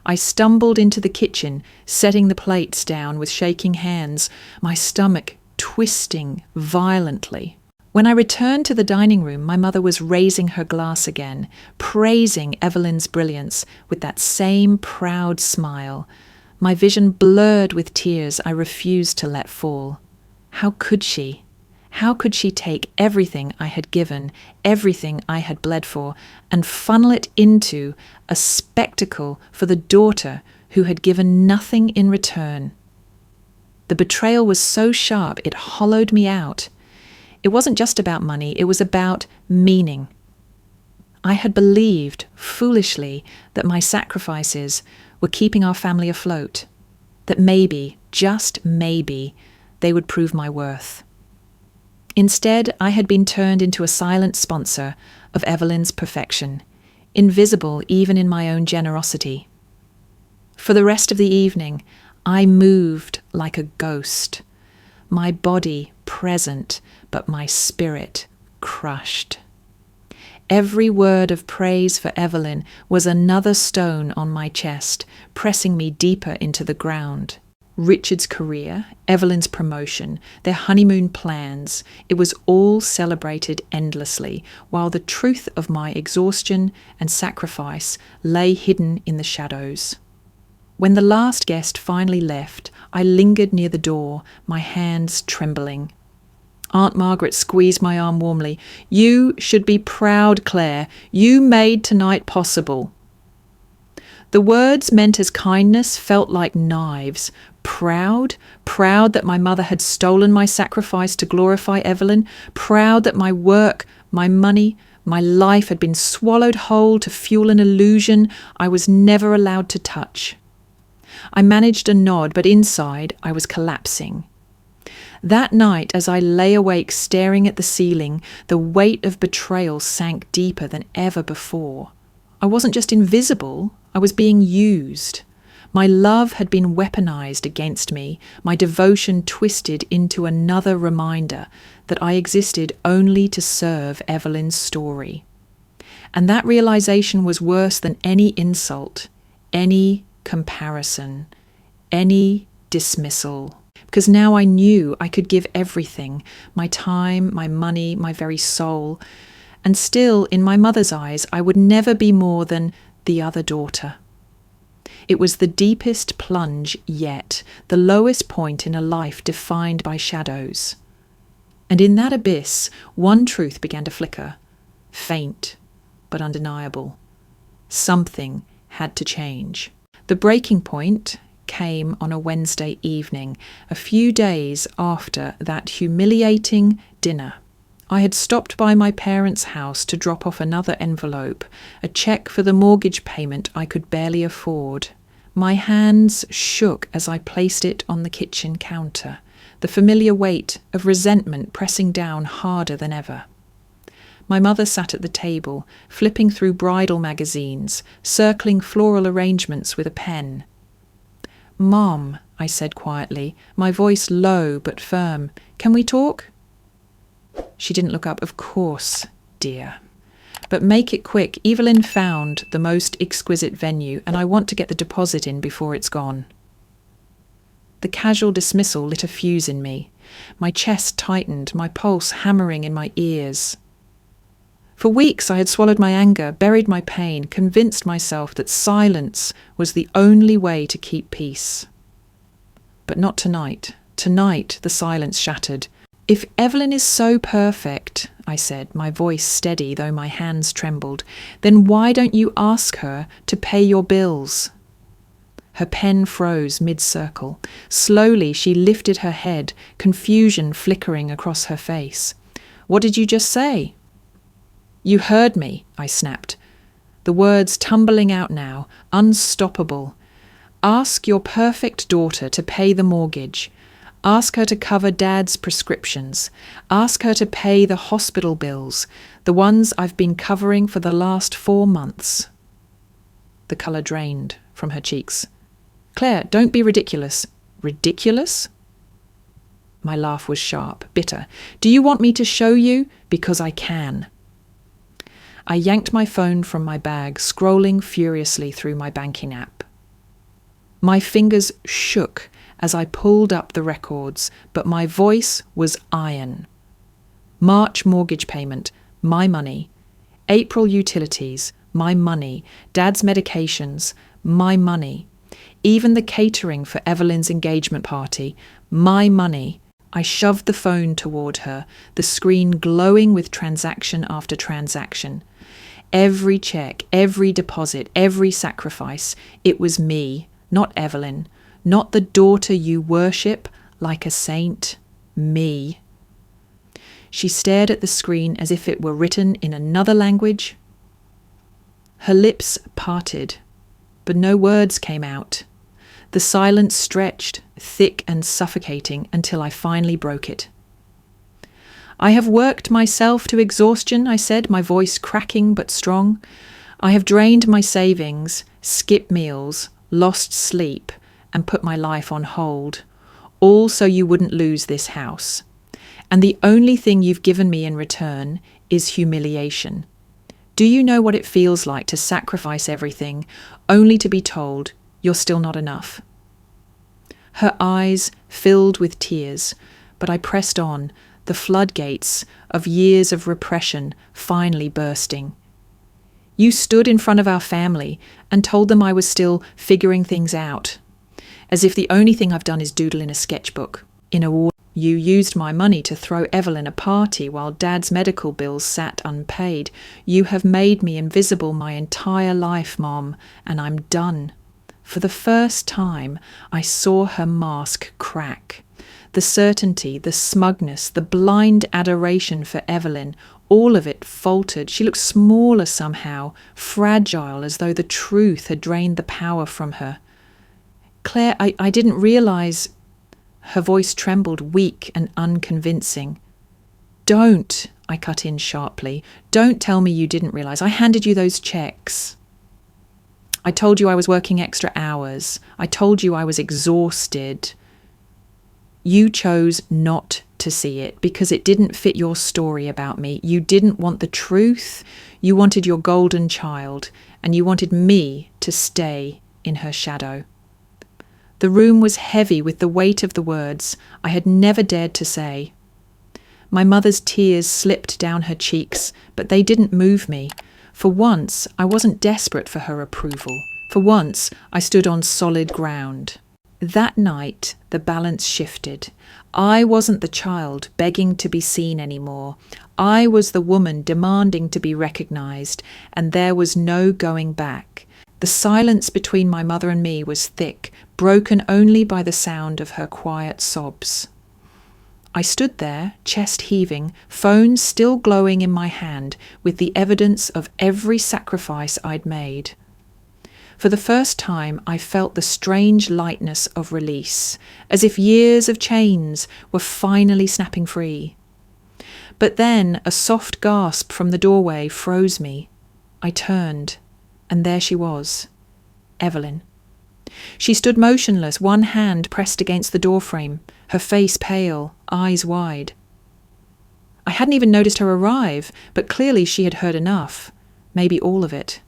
I stumbled into the kitchen, setting the plates down with shaking hands, my stomach twisting violently. When I returned to the dining room, my mother was raising her glass again, praising Evelyn's brilliance with that same proud smile. My vision blurred with tears I refused to let fall. How could she? How could she take everything I had given, everything I had bled for, and funnel it into a spectacle for the daughter who had given nothing in return? The betrayal was so sharp it hollowed me out. It wasn't just about money, it was about meaning. I had believed, foolishly, that my sacrifices were keeping our family afloat, that maybe, just maybe, they would prove my worth. Instead, I had been turned into a silent sponsor of Evelyn's perfection, invisible even in my own generosity. For the rest of the evening, I moved like a ghost, my body present, but my spirit crushed. Every word of praise for Evelyn was another stone on my chest, pressing me deeper into the ground. Richard's career, Evelyn's promotion, their honeymoon plans, it was all celebrated endlessly, while the truth of my exhaustion and sacrifice lay hidden in the shadows. When the last guest finally left, I lingered near the door, my hands trembling. Aunt Margaret squeezed my arm warmly. "You should be proud, Claire. You made tonight possible." The words meant as kindness felt like knives. Proud that my mother had stolen my sacrifice to glorify Evelyn, proud that my work, my money, my life had been swallowed whole to fuel an illusion I was never allowed to touch. I managed a nod, but inside I was collapsing. That night, as I lay awake staring at the ceiling, the weight of betrayal sank deeper than ever before. I wasn't just invisible, I was being used. My love had been weaponized against me, my devotion twisted into another reminder that I existed only to serve Evelyn's story. And that realization was worse than any insult, any comparison, any dismissal. Because now I knew I could give everything, my time, my money, my very soul. And still, in my mother's eyes, I would never be more than the other daughter. It was the deepest plunge yet, the lowest point in a life defined by shadows. And in that abyss, one truth began to flicker, faint but undeniable. Something had to change. The breaking point came on a Wednesday evening, a few days after that humiliating dinner. I had stopped by my parents' house to drop off another envelope, a cheque for the mortgage payment I could barely afford. My hands shook as I placed it on the kitchen counter, the familiar weight of resentment pressing down harder than ever. My mother sat at the table, flipping through bridal magazines, circling floral arrangements with a pen. "Mom," I said quietly, my voice low but firm, "can we talk?" She didn't look up. "Of course, dear. But make it quick. Evelyn found the most exquisite venue, and I want to get the deposit in before it's gone." The casual dismissal lit a fuse in me. My chest tightened, my pulse hammering in my ears. For weeks I had swallowed my anger, buried my pain, convinced myself that silence was the only way to keep peace. But not tonight. Tonight the silence shattered. "If Evelyn is so perfect," I said, my voice steady though my hands trembled, "then why don't you ask her to pay your bills?" Her pen froze mid-circle. Slowly she lifted her head, confusion flickering across her face. "What did you just say?" "You heard me," I snapped, the words tumbling out now, unstoppable. "Ask your perfect daughter to pay the mortgage. Ask her to cover Dad's prescriptions. Ask her to pay the hospital bills, the ones I've been covering for the last 4 months. The colour drained from her cheeks. "Claire, don't be ridiculous." "Ridiculous?" My laugh was sharp, bitter. "Do you want me to show you? Because I can." I yanked my phone from my bag, scrolling furiously through my banking app. My fingers shook as I pulled up the records, but my voice was iron. March mortgage payment, my money. April utilities, my money. Dad's medications, my money. Even the catering for Evelyn's engagement party, my money. I shoved the phone toward her, the screen glowing with transaction after transaction. Every check, every deposit, every sacrifice, it was me, not Evelyn, not the daughter you worship like a saint, me. She stared at the screen as if it were written in another language. Her lips parted, but no words came out. The silence stretched, thick and suffocating, until I finally broke it. "I have worked myself to exhaustion," I said, my voice cracking but strong. "I have drained my savings, skipped meals, lost sleep, and put my life on hold, all so you wouldn't lose this house. And the only thing you've given me in return is humiliation. Do you know what it feels like to sacrifice everything, only to be told you're still not enough?" Her eyes filled with tears, but I pressed on, the floodgates of years of repression finally bursting. "You stood in front of our family and told them I was still figuring things out, as if the only thing I've done is doodle in a sketchbook. In a war, you used my money to throw Evelyn a party while Dad's medical bills sat unpaid. You have made me invisible my entire life, Mom, and I'm done." For the first time, I saw her mask crack. The certainty, the smugness, the blind adoration for Evelyn, all of it faltered. She looked smaller somehow, fragile, as though the truth had drained the power from her. "Claire, I didn't realise..." Her voice trembled, weak and unconvincing. "Don't," I cut in sharply. "Don't tell me you didn't realise. I handed you those checks. I told you I was working extra hours. I told you I was exhausted. You chose not to see it because it didn't fit your story about me. You didn't want the truth. You wanted your golden child, and you wanted me to stay in her shadow." The room was heavy with the weight of the words I had never dared to say. My mother's tears slipped down her cheeks, but they didn't move me. For once, I wasn't desperate for her approval. For once, I stood on solid ground. That night, the balance shifted. I wasn't the child begging to be seen anymore. I was the woman demanding to be recognised, and there was no going back. The silence between my mother and me was thick, broken only by the sound of her quiet sobs. I stood there, chest heaving, phone still glowing in my hand, with the evidence of every sacrifice I'd made. For the first time, I felt the strange lightness of release, as if years of chains were finally snapping free. But then a soft gasp from the doorway froze me. I turned, and there she was, Evelyn. She stood motionless, one hand pressed against the doorframe, her face pale, eyes wide. I hadn't even noticed her arrive, but clearly she had heard enough, maybe all of it.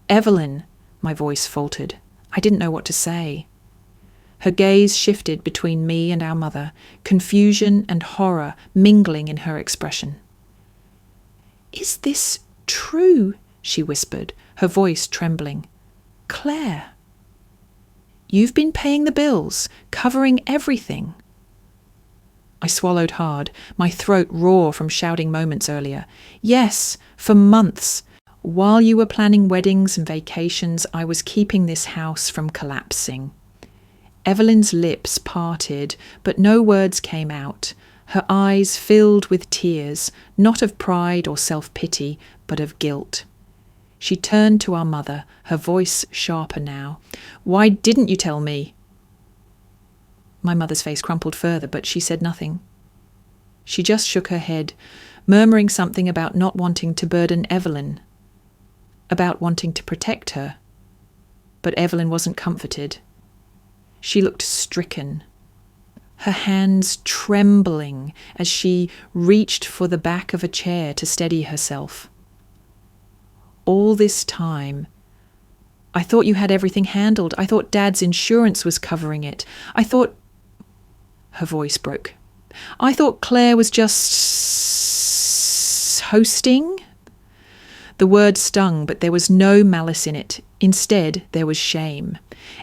"Evelyn," my voice faltered. I didn't know what to say. Her gaze shifted between me and our mother, confusion and horror mingling in her expression. "Is this true?" she whispered, her voice trembling. "Claire, you've been paying the bills, covering everything." I swallowed hard, my throat raw from shouting moments earlier. "Yes, for months. While you were planning weddings and vacations, I was keeping this house from collapsing." Evelyn's lips parted, but no words came out. Her eyes filled with tears, not of pride or self-pity, but of guilt. She turned to our mother, her voice sharper now. "Why didn't you tell me?" My mother's face crumpled further, but she said nothing. She just shook her head, murmuring something about not wanting to burden Evelyn, about wanting to protect her. But Evelyn wasn't comforted. She looked stricken, her hands trembling as she reached for the back of a chair to steady herself. "All this time, I thought you had everything handled. I thought Dad's insurance was covering it. I thought..." Her voice broke. "I thought Claire was just hosting." The word stung, but there was no malice in it. Instead, there was shame.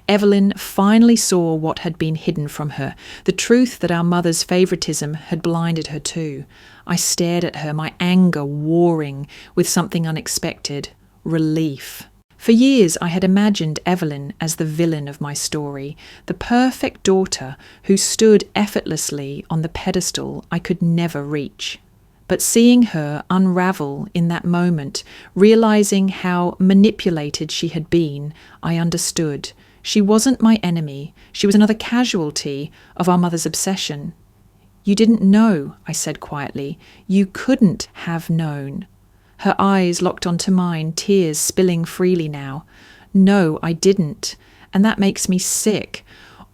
Evelyn finally saw what had been hidden from her, the truth that our mother's favouritism had blinded her to. I stared at her, my anger warring with something unexpected, relief. For years I had imagined Evelyn as the villain of my story, the perfect daughter who stood effortlessly on the pedestal I could never reach. But seeing her unravel in that moment, realizing how manipulated she had been, I understood. She wasn't my enemy. She was another casualty of our mother's obsession. You didn't know, I said quietly. You couldn't have known. Her eyes locked onto mine, tears spilling freely now. No, I didn't. And that makes me sick.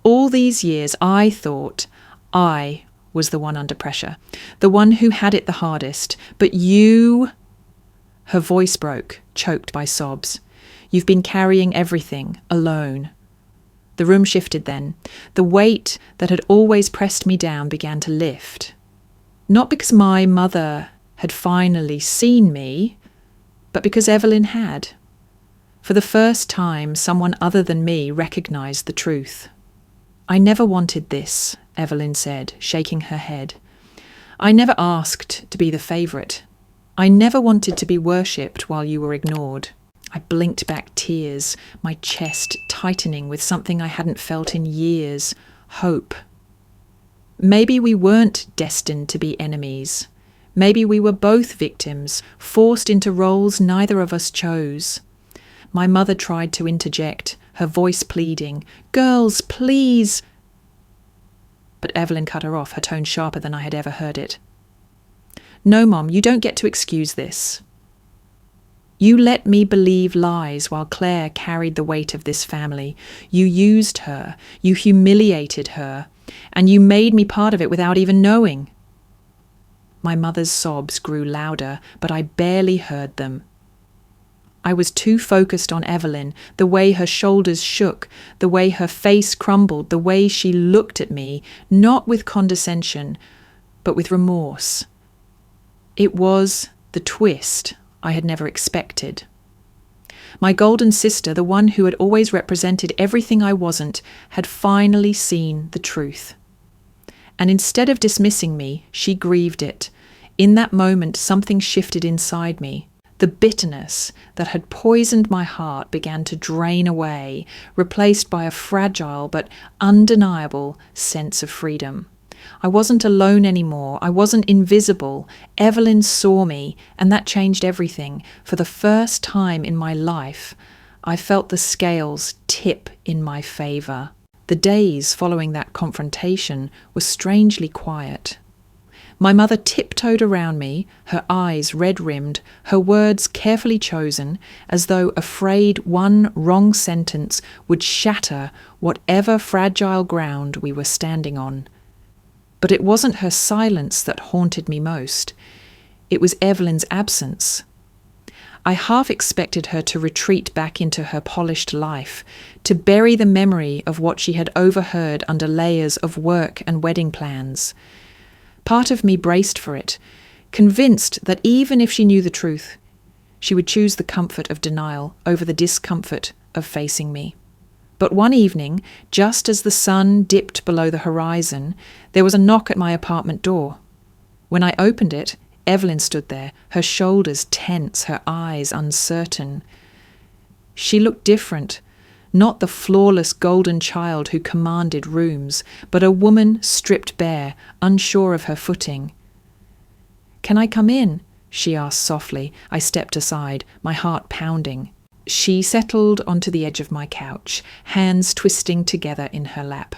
All these years I thought I was the one under pressure, the one who had it the hardest. But you... Her voice broke, choked by sobs. You've been carrying everything, alone. The room shifted then. The weight that had always pressed me down began to lift. Not because my mother had finally seen me, but because Evelyn had. For the first time, someone other than me recognized the truth. I never wanted this, Evelyn said, shaking her head. I never asked to be the favourite. I never wanted to be worshipped while you were ignored. I blinked back tears, my chest tightening with something I hadn't felt in years, hope. Maybe we weren't destined to be enemies. Maybe we were both victims, forced into roles neither of us chose. My mother tried to interject, her voice pleading, "Girls, please!" But Evelyn cut her off, her tone sharper than I had ever heard it. "No, Mom, you don't get to excuse this. You let me believe lies while Claire carried the weight of this family. You used her, you humiliated her, and you made me part of it without even knowing." My mother's sobs grew louder, but I barely heard them. I was too focused on Evelyn, the way her shoulders shook, the way her face crumbled, the way she looked at me, not with condescension, but with remorse. It was the twist I had never expected. My golden sister, the one who had always represented everything I wasn't, had finally seen the truth. And instead of dismissing me, she grieved it. In that moment, something shifted inside me. The bitterness that had poisoned my heart began to drain away, replaced by a fragile but undeniable sense of freedom. I wasn't alone anymore. I wasn't invisible. Evelyn saw me, and that changed everything. For the first time in my life, I felt the scales tip in my favour. The days following that confrontation were strangely quiet. My mother tiptoed around me, her eyes red-rimmed, her words carefully chosen, as though afraid one wrong sentence would shatter whatever fragile ground we were standing on. But it wasn't her silence that haunted me most. It was Evelyn's absence. I half expected her to retreat back into her polished life, to bury the memory of what she had overheard under layers of work and wedding plans. Part of me braced for it, convinced that even if she knew the truth, she would choose the comfort of denial over the discomfort of facing me. But one evening, just as the sun dipped below the horizon, there was a knock at my apartment door. When I opened it, Evelyn stood there, her shoulders tense, her eyes uncertain. She looked different. Not the flawless golden child who commanded rooms, but a woman stripped bare, unsure of her footing. "Can I come in?" she asked softly. I stepped aside, my heart pounding. She settled onto the edge of my couch, hands twisting together in her lap.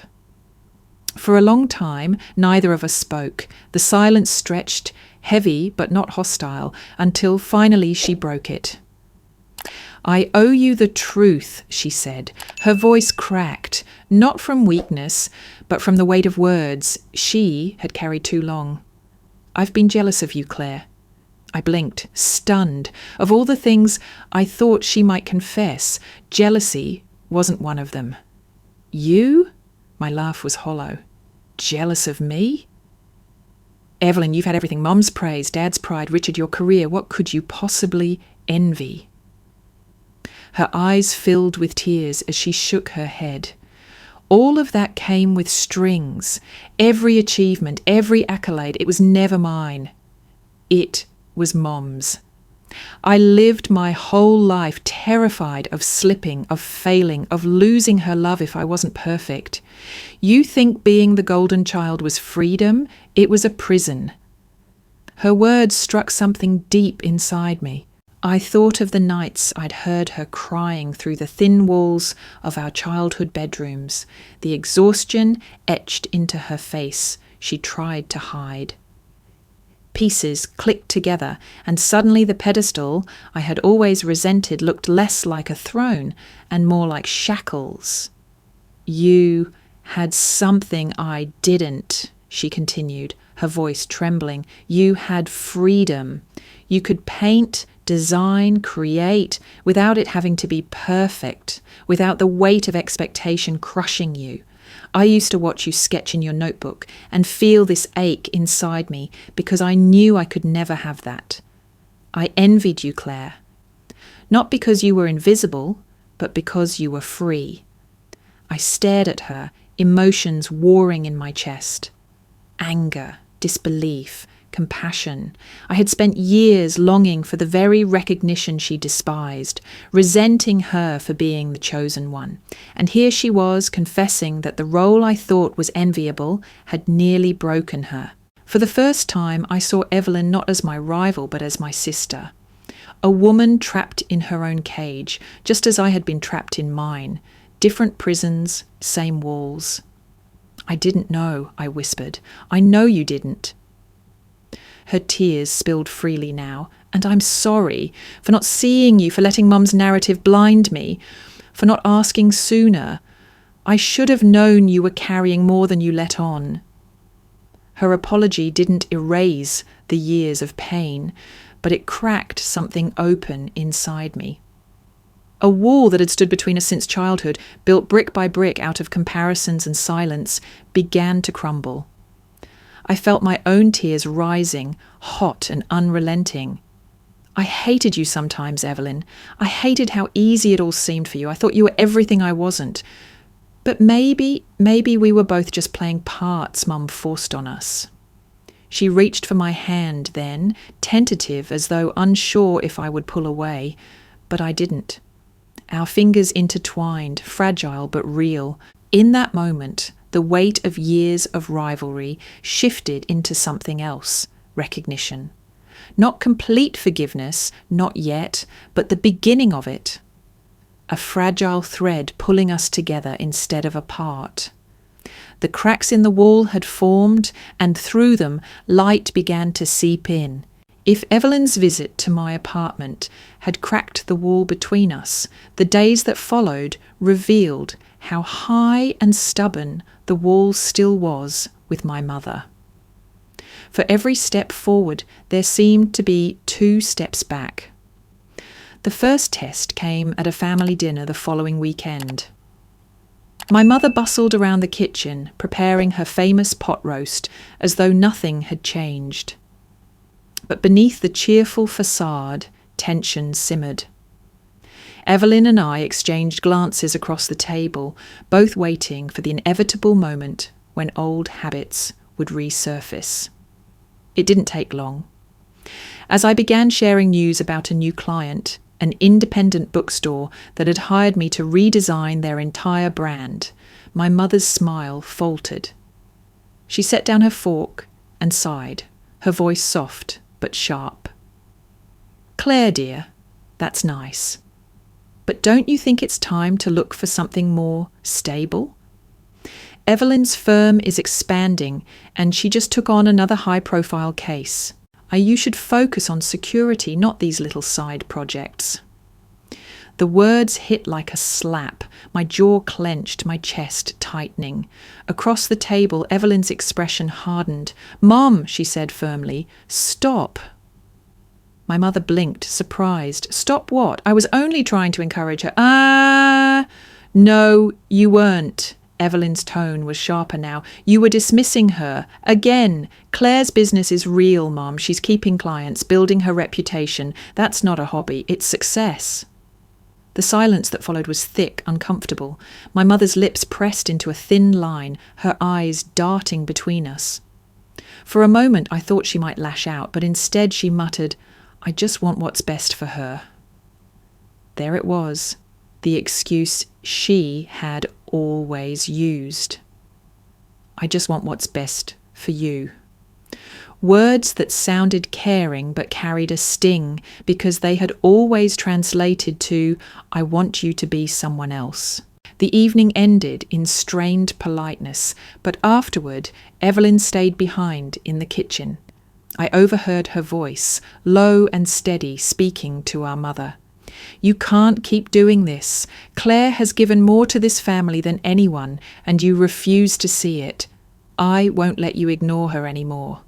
For a long time, neither of us spoke. The silence stretched, heavy but not hostile, until finally she broke it. "I owe you the truth," she said. Her voice cracked, not from weakness, but from the weight of words she had carried too long. "I've been jealous of you, Claire." I blinked, stunned. Of all the things I thought she might confess, jealousy wasn't one of them. "You?" My laugh was hollow. "Jealous of me?" "Evelyn, you've had everything. Mum's praise, Dad's pride, Richard, your career. What could you possibly envy?" Her eyes filled with tears as she shook her head. All of that came with strings. Every achievement, every accolade, it was never mine. It was Mom's. I lived my whole life terrified of slipping, of failing, of losing her love if I wasn't perfect. You think being the golden child was freedom? It was a prison. Her words struck something deep inside me. I thought of the nights I'd heard her crying through the thin walls of our childhood bedrooms, the exhaustion etched into her face she tried to hide. Pieces clicked together, and suddenly the pedestal I had always resented looked less like a throne and more like shackles. "You had something I didn't," she continued, her voice trembling. "You had freedom. You could paint, design, create, without it having to be perfect, without the weight of expectation crushing you. I used to watch you sketch in your notebook and feel this ache inside me because I knew I could never have that. I envied you, Claire. Not because you were invisible, but because you were free." I stared at her, emotions warring in my chest. Anger, disbelief, compassion. I had spent years longing for the very recognition she despised, resenting her for being the chosen one. And here she was confessing that the role I thought was enviable had nearly broken her. For the first time, I saw Evelyn not as my rival, but as my sister. A woman trapped in her own cage, just as I had been trapped in mine. Different prisons, same walls. "I didn't know," I whispered. "I know you didn't." Her tears spilled freely now, and I'm sorry for not seeing you, for letting Mum's narrative blind me, for not asking sooner. I should have known you were carrying more than you let on. Her apology didn't erase the years of pain, but it cracked something open inside me. A wall that had stood between us since childhood, built brick by brick out of comparisons and silence, began to crumble. I felt my own tears rising, hot and unrelenting. "I hated you sometimes, Evelyn. I hated how easy it all seemed for you. I thought you were everything I wasn't. But maybe we were both just playing parts Mum forced on us." She reached for my hand then, tentative, as though unsure if I would pull away, but I didn't. Our fingers intertwined, fragile but real. In that moment, the weight of years of rivalry shifted into something else, recognition. Not complete forgiveness, not yet, but the beginning of it. A fragile thread pulling us together instead of apart. The cracks in the wall had formed, and through them light began to seep in. If Evelyn's visit to my apartment had cracked the wall between us, the days that followed revealed how high and stubborn the wall still was with my mother. For every step forward, there seemed to be 2 steps back. The first test came at a family dinner the following weekend. My mother bustled around the kitchen, preparing her famous pot roast, as though nothing had changed. But beneath the cheerful facade, tension simmered. Evelyn and I exchanged glances across the table, both waiting for the inevitable moment when old habits would resurface. It didn't take long. As I began sharing news about a new client, an independent bookstore that had hired me to redesign their entire brand, my mother's smile faltered. She set down her fork and sighed, her voice soft but sharp. "Claire, dear, that's nice. But don't you think it's time to look for something more stable? Evelyn's firm is expanding, and she just took on another high-profile case. You should focus on security, not these little side projects." The words hit like a slap, my jaw clenched, my chest tightening. Across the table, Evelyn's expression hardened. "Mom," she said firmly, "stop." My mother blinked, surprised. "Stop what? I was only trying to encourage her." No, you weren't." Evelyn's tone was sharper now. "You were dismissing her. Again. Claire's business is real, Mom. She's keeping clients, building her reputation. That's not a hobby. It's success." The silence that followed was thick, uncomfortable. My mother's lips pressed into a thin line, her eyes darting between us. For a moment I thought she might lash out, but instead she muttered, "I just want what's best for her." There it was, the excuse she had always used. "I just want what's best for you." Words that sounded caring but carried a sting because they had always translated to, "I want you to be someone else." The evening ended in strained politeness, but afterward, Evelyn stayed behind in the kitchen. I overheard her voice, low and steady, speaking to our mother. "You can't keep doing this. Claire has given more to this family than anyone, and you refuse to see it. I won't let you ignore her anymore."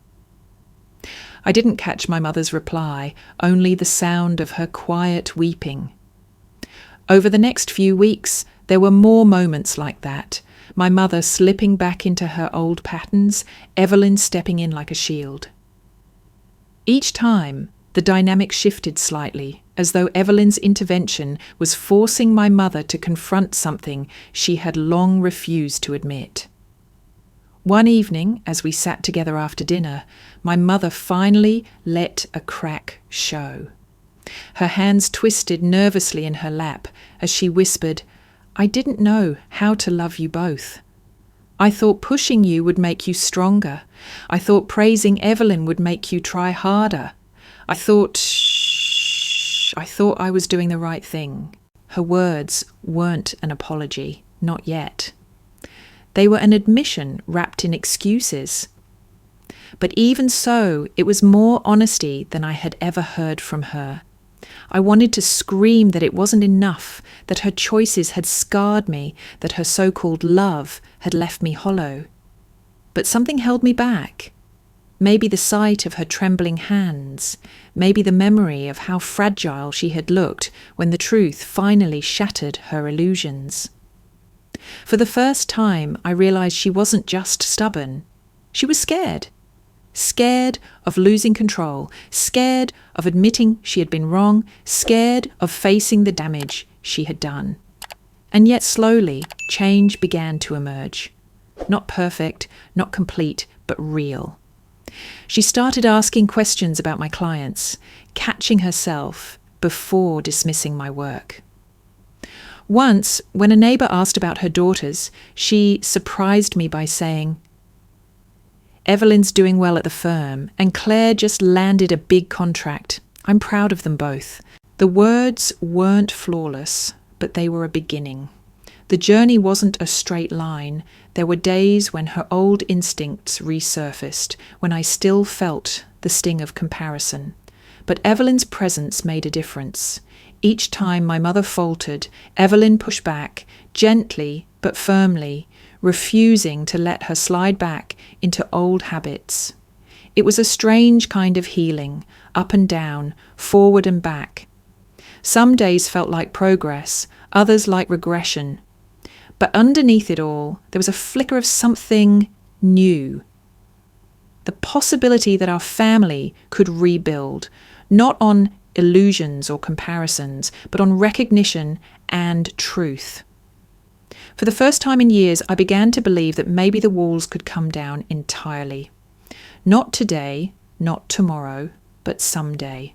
I didn't catch my mother's reply, only the sound of her quiet weeping. Over the next few weeks, there were more moments like that. My mother slipping back into her old patterns, Evelyn stepping in like a shield. Each time, the dynamic shifted slightly, as though Evelyn's intervention was forcing my mother to confront something she had long refused to admit. One evening, as we sat together after dinner, my mother finally let a crack show. Her hands twisted nervously in her lap as she whispered, "I didn't know how to love you both. I thought pushing you would make you stronger. I thought praising Evelyn would make you try harder. I thought I was doing the right thing." Her words weren't an apology, not yet. They were an admission wrapped in excuses. But even so, it was more honesty than I had ever heard from her. I wanted to scream that it wasn't enough, that her choices had scarred me, that her so-called love had left me hollow. But something held me back. Maybe the sight of her trembling hands, maybe the memory of how fragile she had looked when the truth finally shattered her illusions. For the first time, I realized she wasn't just stubborn. She was scared. Scared of losing control, scared of admitting she had been wrong, scared of facing the damage she had done. And yet slowly, change began to emerge. Not perfect, not complete, but real. She started asking questions about my clients, catching herself before dismissing my work. Once, when a neighbour asked about her daughters, she surprised me by saying, "Evelyn's doing well at the firm, and Claire just landed a big contract. I'm proud of them both." The words weren't flawless, but they were a beginning. The journey wasn't a straight line. There were days when her old instincts resurfaced, when I still felt the sting of comparison. But Evelyn's presence made a difference. Each time my mother faltered, Evelyn pushed back, gently but firmly, refusing to let her slide back into old habits. It was a strange kind of healing, up and down, forward and back. Some days felt like progress, others like regression. But underneath it all, there was a flicker of something new. The possibility that our family could rebuild, not on illusions or comparisons, but on recognition and truth. For the first time in years, I began to believe that maybe the walls could come down entirely. Not today, not tomorrow, but someday.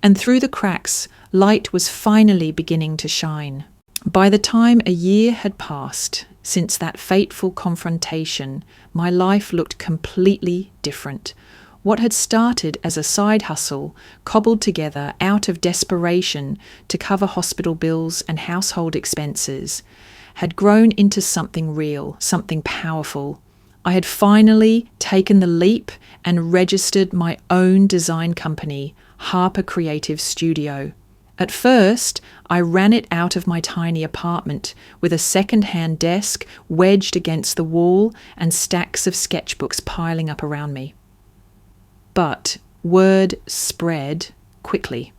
And through the cracks, light was finally beginning to shine. By the time a year had passed since that fateful confrontation, my life looked completely different. What had started as a side hustle, cobbled together out of desperation to cover hospital bills and household expenses, had grown into something real, something powerful. I had finally taken the leap and registered my own design company, Harper Creative Studio. At first, I ran it out of my tiny apartment with a second-hand desk wedged against the wall and stacks of sketchbooks piling up around me. But word spread quickly.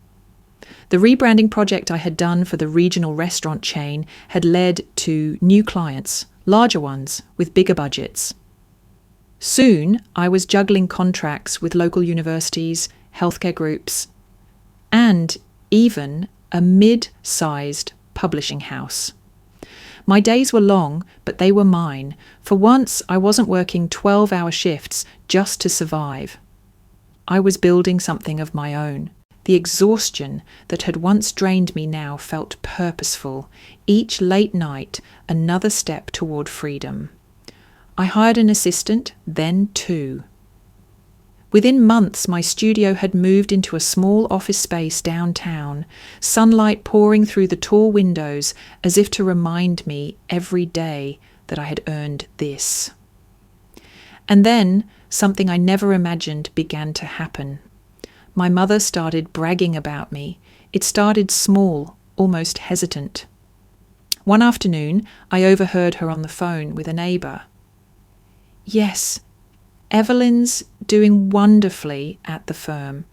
The rebranding project I had done for the regional restaurant chain had led to new clients, larger ones with bigger budgets. Soon, I was juggling contracts with local universities, healthcare groups, and even a mid-sized publishing house. My days were long, but they were mine. For once, I wasn't working 12-hour shifts just to survive. I was building something of my own. The exhaustion that had once drained me now felt purposeful. Each late night, another step toward freedom. I hired an assistant, then two. Within months, my studio had moved into a small office space downtown, sunlight pouring through the tall windows as if to remind me every day that I had earned this. And then something I never imagined began to happen. My mother started bragging about me. It started small, almost hesitant. One afternoon, I overheard her on the phone with a neighbour. "Yes, Evelyn's doing wonderfully at the firm,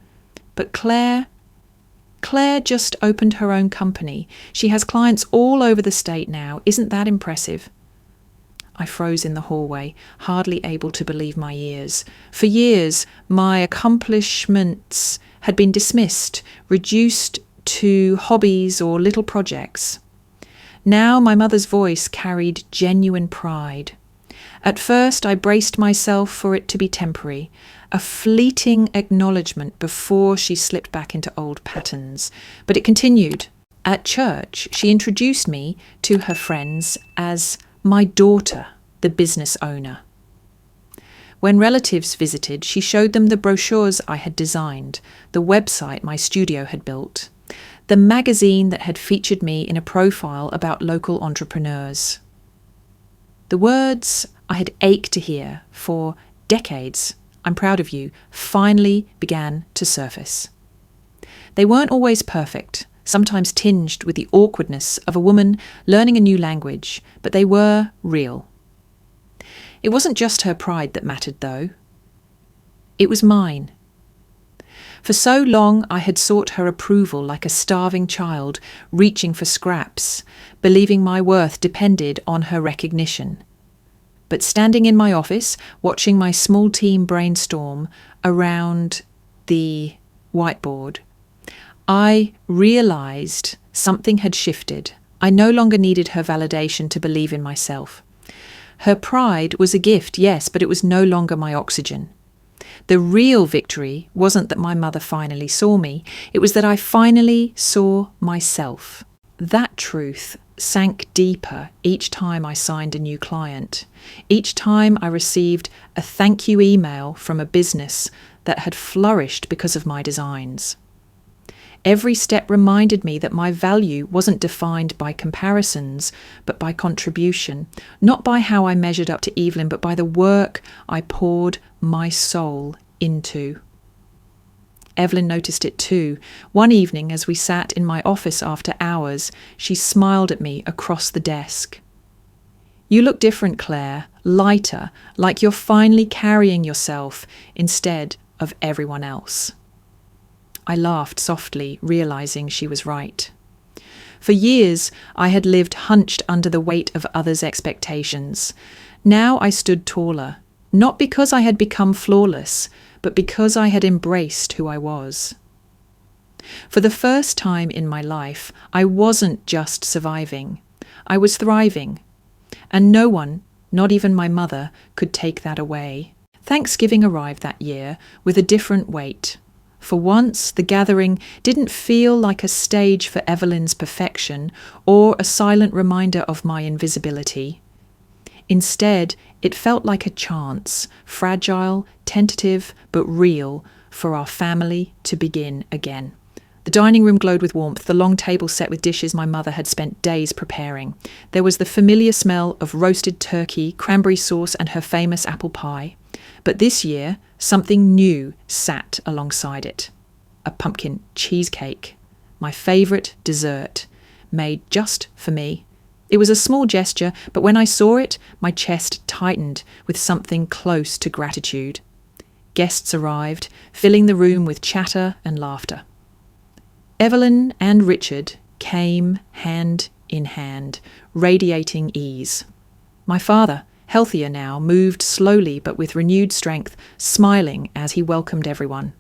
but Claire just opened her own company. She has clients all over the state now. Isn't that impressive?" I froze in the hallway, hardly able to believe my ears. For years, my accomplishments had been dismissed, reduced to hobbies or little projects. Now my mother's voice carried genuine pride. At first, I braced myself for it to be temporary, a fleeting acknowledgement before she slipped back into old patterns. But it continued. At church, she introduced me to her friends as my daughter, the business owner. When relatives visited, she showed them the brochures I had designed, the website my studio had built, the magazine that had featured me in a profile about local entrepreneurs. The words I had ached to hear for decades, "I'm proud of you," finally began to surface. They weren't always perfect, sometimes tinged with the awkwardness of a woman learning a new language, but they were real. It wasn't just her pride that mattered, though. It was mine. For so long I had sought her approval like a starving child, reaching for scraps, believing my worth depended on her recognition. But standing in my office, watching my small team brainstorm around the whiteboard, I realized something had shifted. I no longer needed her validation to believe in myself. Her pride was a gift, yes, but it was no longer my oxygen. The real victory wasn't that my mother finally saw me, it was that I finally saw myself. That truth sank deeper each time I signed a new client, each time I received a thank you email from a business that had flourished because of my designs. Every step reminded me that my value wasn't defined by comparisons, but by contribution, not by how I measured up to Evelyn, but by the work I poured my soul into. Evelyn noticed it too. One evening, as we sat in my office after hours, she smiled at me across the desk. "You look different, Claire, lighter, like you're finally carrying yourself instead of everyone else." I laughed softly, realizing she was right. For years, I had lived hunched under the weight of others' expectations. Now I stood taller, not because I had become flawless, but because I had embraced who I was. For the first time in my life, I wasn't just surviving. I was thriving. And no one, not even my mother, could take that away. Thanksgiving arrived that year with a different weight. For once, the gathering didn't feel like a stage for Evelyn's perfection or a silent reminder of my invisibility. Instead, it felt like a chance, fragile, tentative, but real, for our family to begin again. The dining room glowed with warmth, the long table set with dishes my mother had spent days preparing. There was the familiar smell of roasted turkey, cranberry sauce, and her famous apple pie. But this year, something new sat alongside it. A pumpkin cheesecake, my favourite dessert, made just for me. It was a small gesture, but when I saw it, my chest tightened with something close to gratitude. Guests arrived, filling the room with chatter and laughter. Evelyn and Richard came hand in hand, radiating ease. My father, healthier now, moved slowly but with renewed strength, smiling as he welcomed everyone.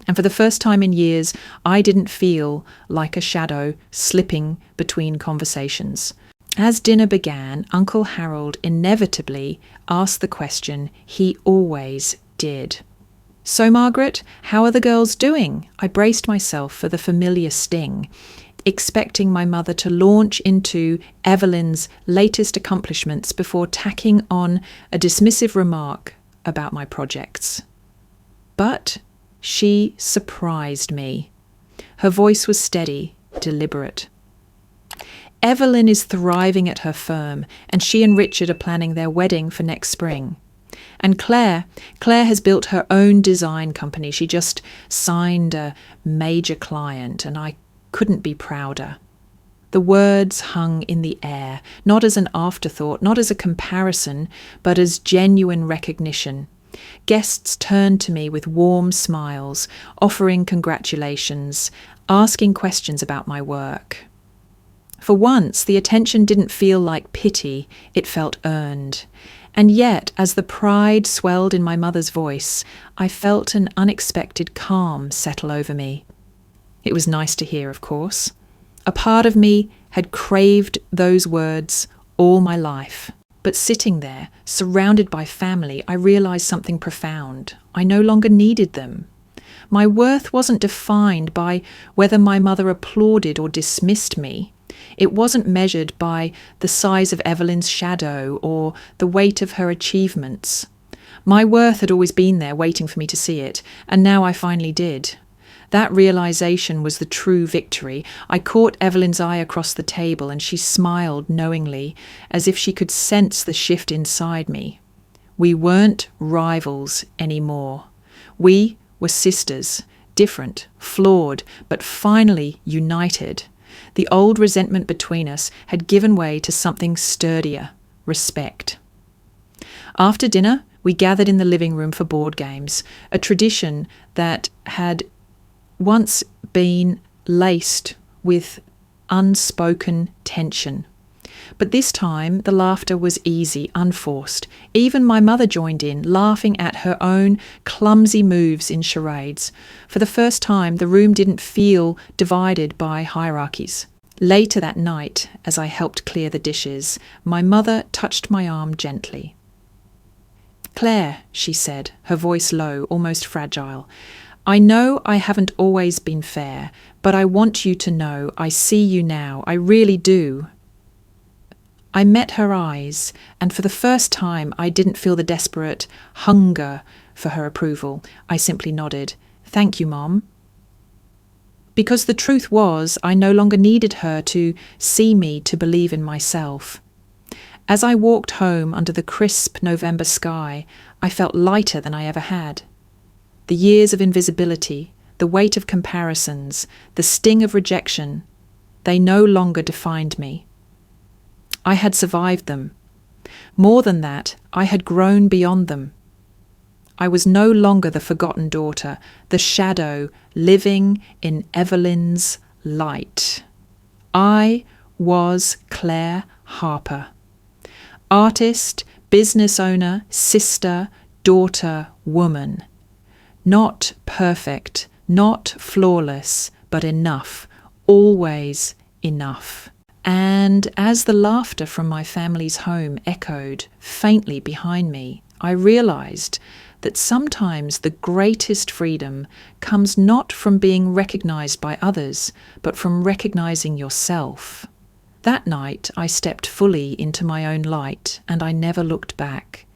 And for the first time in years, I didn't feel like a shadow slipping between conversations. As dinner began, Uncle Harold inevitably asked the question he always did. "So, Margaret, how are the girls doing?" I braced myself for the familiar sting, expecting my mother to launch into Evelyn's latest accomplishments before tacking on a dismissive remark about my projects. But she surprised me. Her voice was steady, deliberate. Evelyn is thriving at her firm, and she and Richard are planning their wedding for next spring. And Claire has built her own design company. She just signed a major client, and I couldn't be prouder. The words hung in the air, not as an afterthought, not as a comparison, but as genuine recognition. Guests turned to me with warm smiles, offering congratulations, asking questions about my work. For once, the attention didn't feel like pity, it felt earned. And yet, as the pride swelled in my mother's voice, I felt an unexpected calm settle over me. It was nice to hear, of course. A part of me had craved those words all my life. But sitting there, surrounded by family, I realised something profound. I no longer needed them. My worth wasn't defined by whether my mother applauded or dismissed me. It wasn't measured by the size of Evelyn's shadow or the weight of her achievements. My worth had always been there waiting for me to see it, and now I finally did. That realization was the true victory. I caught Evelyn's eye across the table, and she smiled knowingly, as if she could sense the shift inside me. We weren't rivals anymore. We were sisters, different, flawed, but finally united. The old resentment between us had given way to something sturdier, respect. After dinner, we gathered in the living room for board games, a tradition that had once been laced with unspoken tension. But this time the laughter was easy, unforced. Even my mother joined in, laughing at her own clumsy moves in charades. For the first time, the room didn't feel divided by hierarchies. Later that night, as I helped clear the dishes, my mother touched my arm gently. "Claire," she said, her voice low, almost fragile, "I know I haven't always been fair, but I want you to know I see you now. I really do." I met her eyes, and for the first time I didn't feel the desperate hunger for her approval. I simply nodded. "Thank you, Mom." Because the truth was, I no longer needed her to see me to believe in myself. As I walked home under the crisp November sky, I felt lighter than I ever had. The years of invisibility, the weight of comparisons, the sting of rejection, they no longer defined me. I had survived them. More than that, I had grown beyond them. I was no longer the forgotten daughter, the shadow living in Evelyn's light. I was Claire Harper. Artist, business owner, sister, daughter, woman. Not perfect, not flawless, but enough, always enough. And as the laughter from my family's home echoed faintly behind me, I realized that sometimes the greatest freedom comes not from being recognized by others, but from recognizing yourself. That night I stepped fully into my own light, and I never looked back.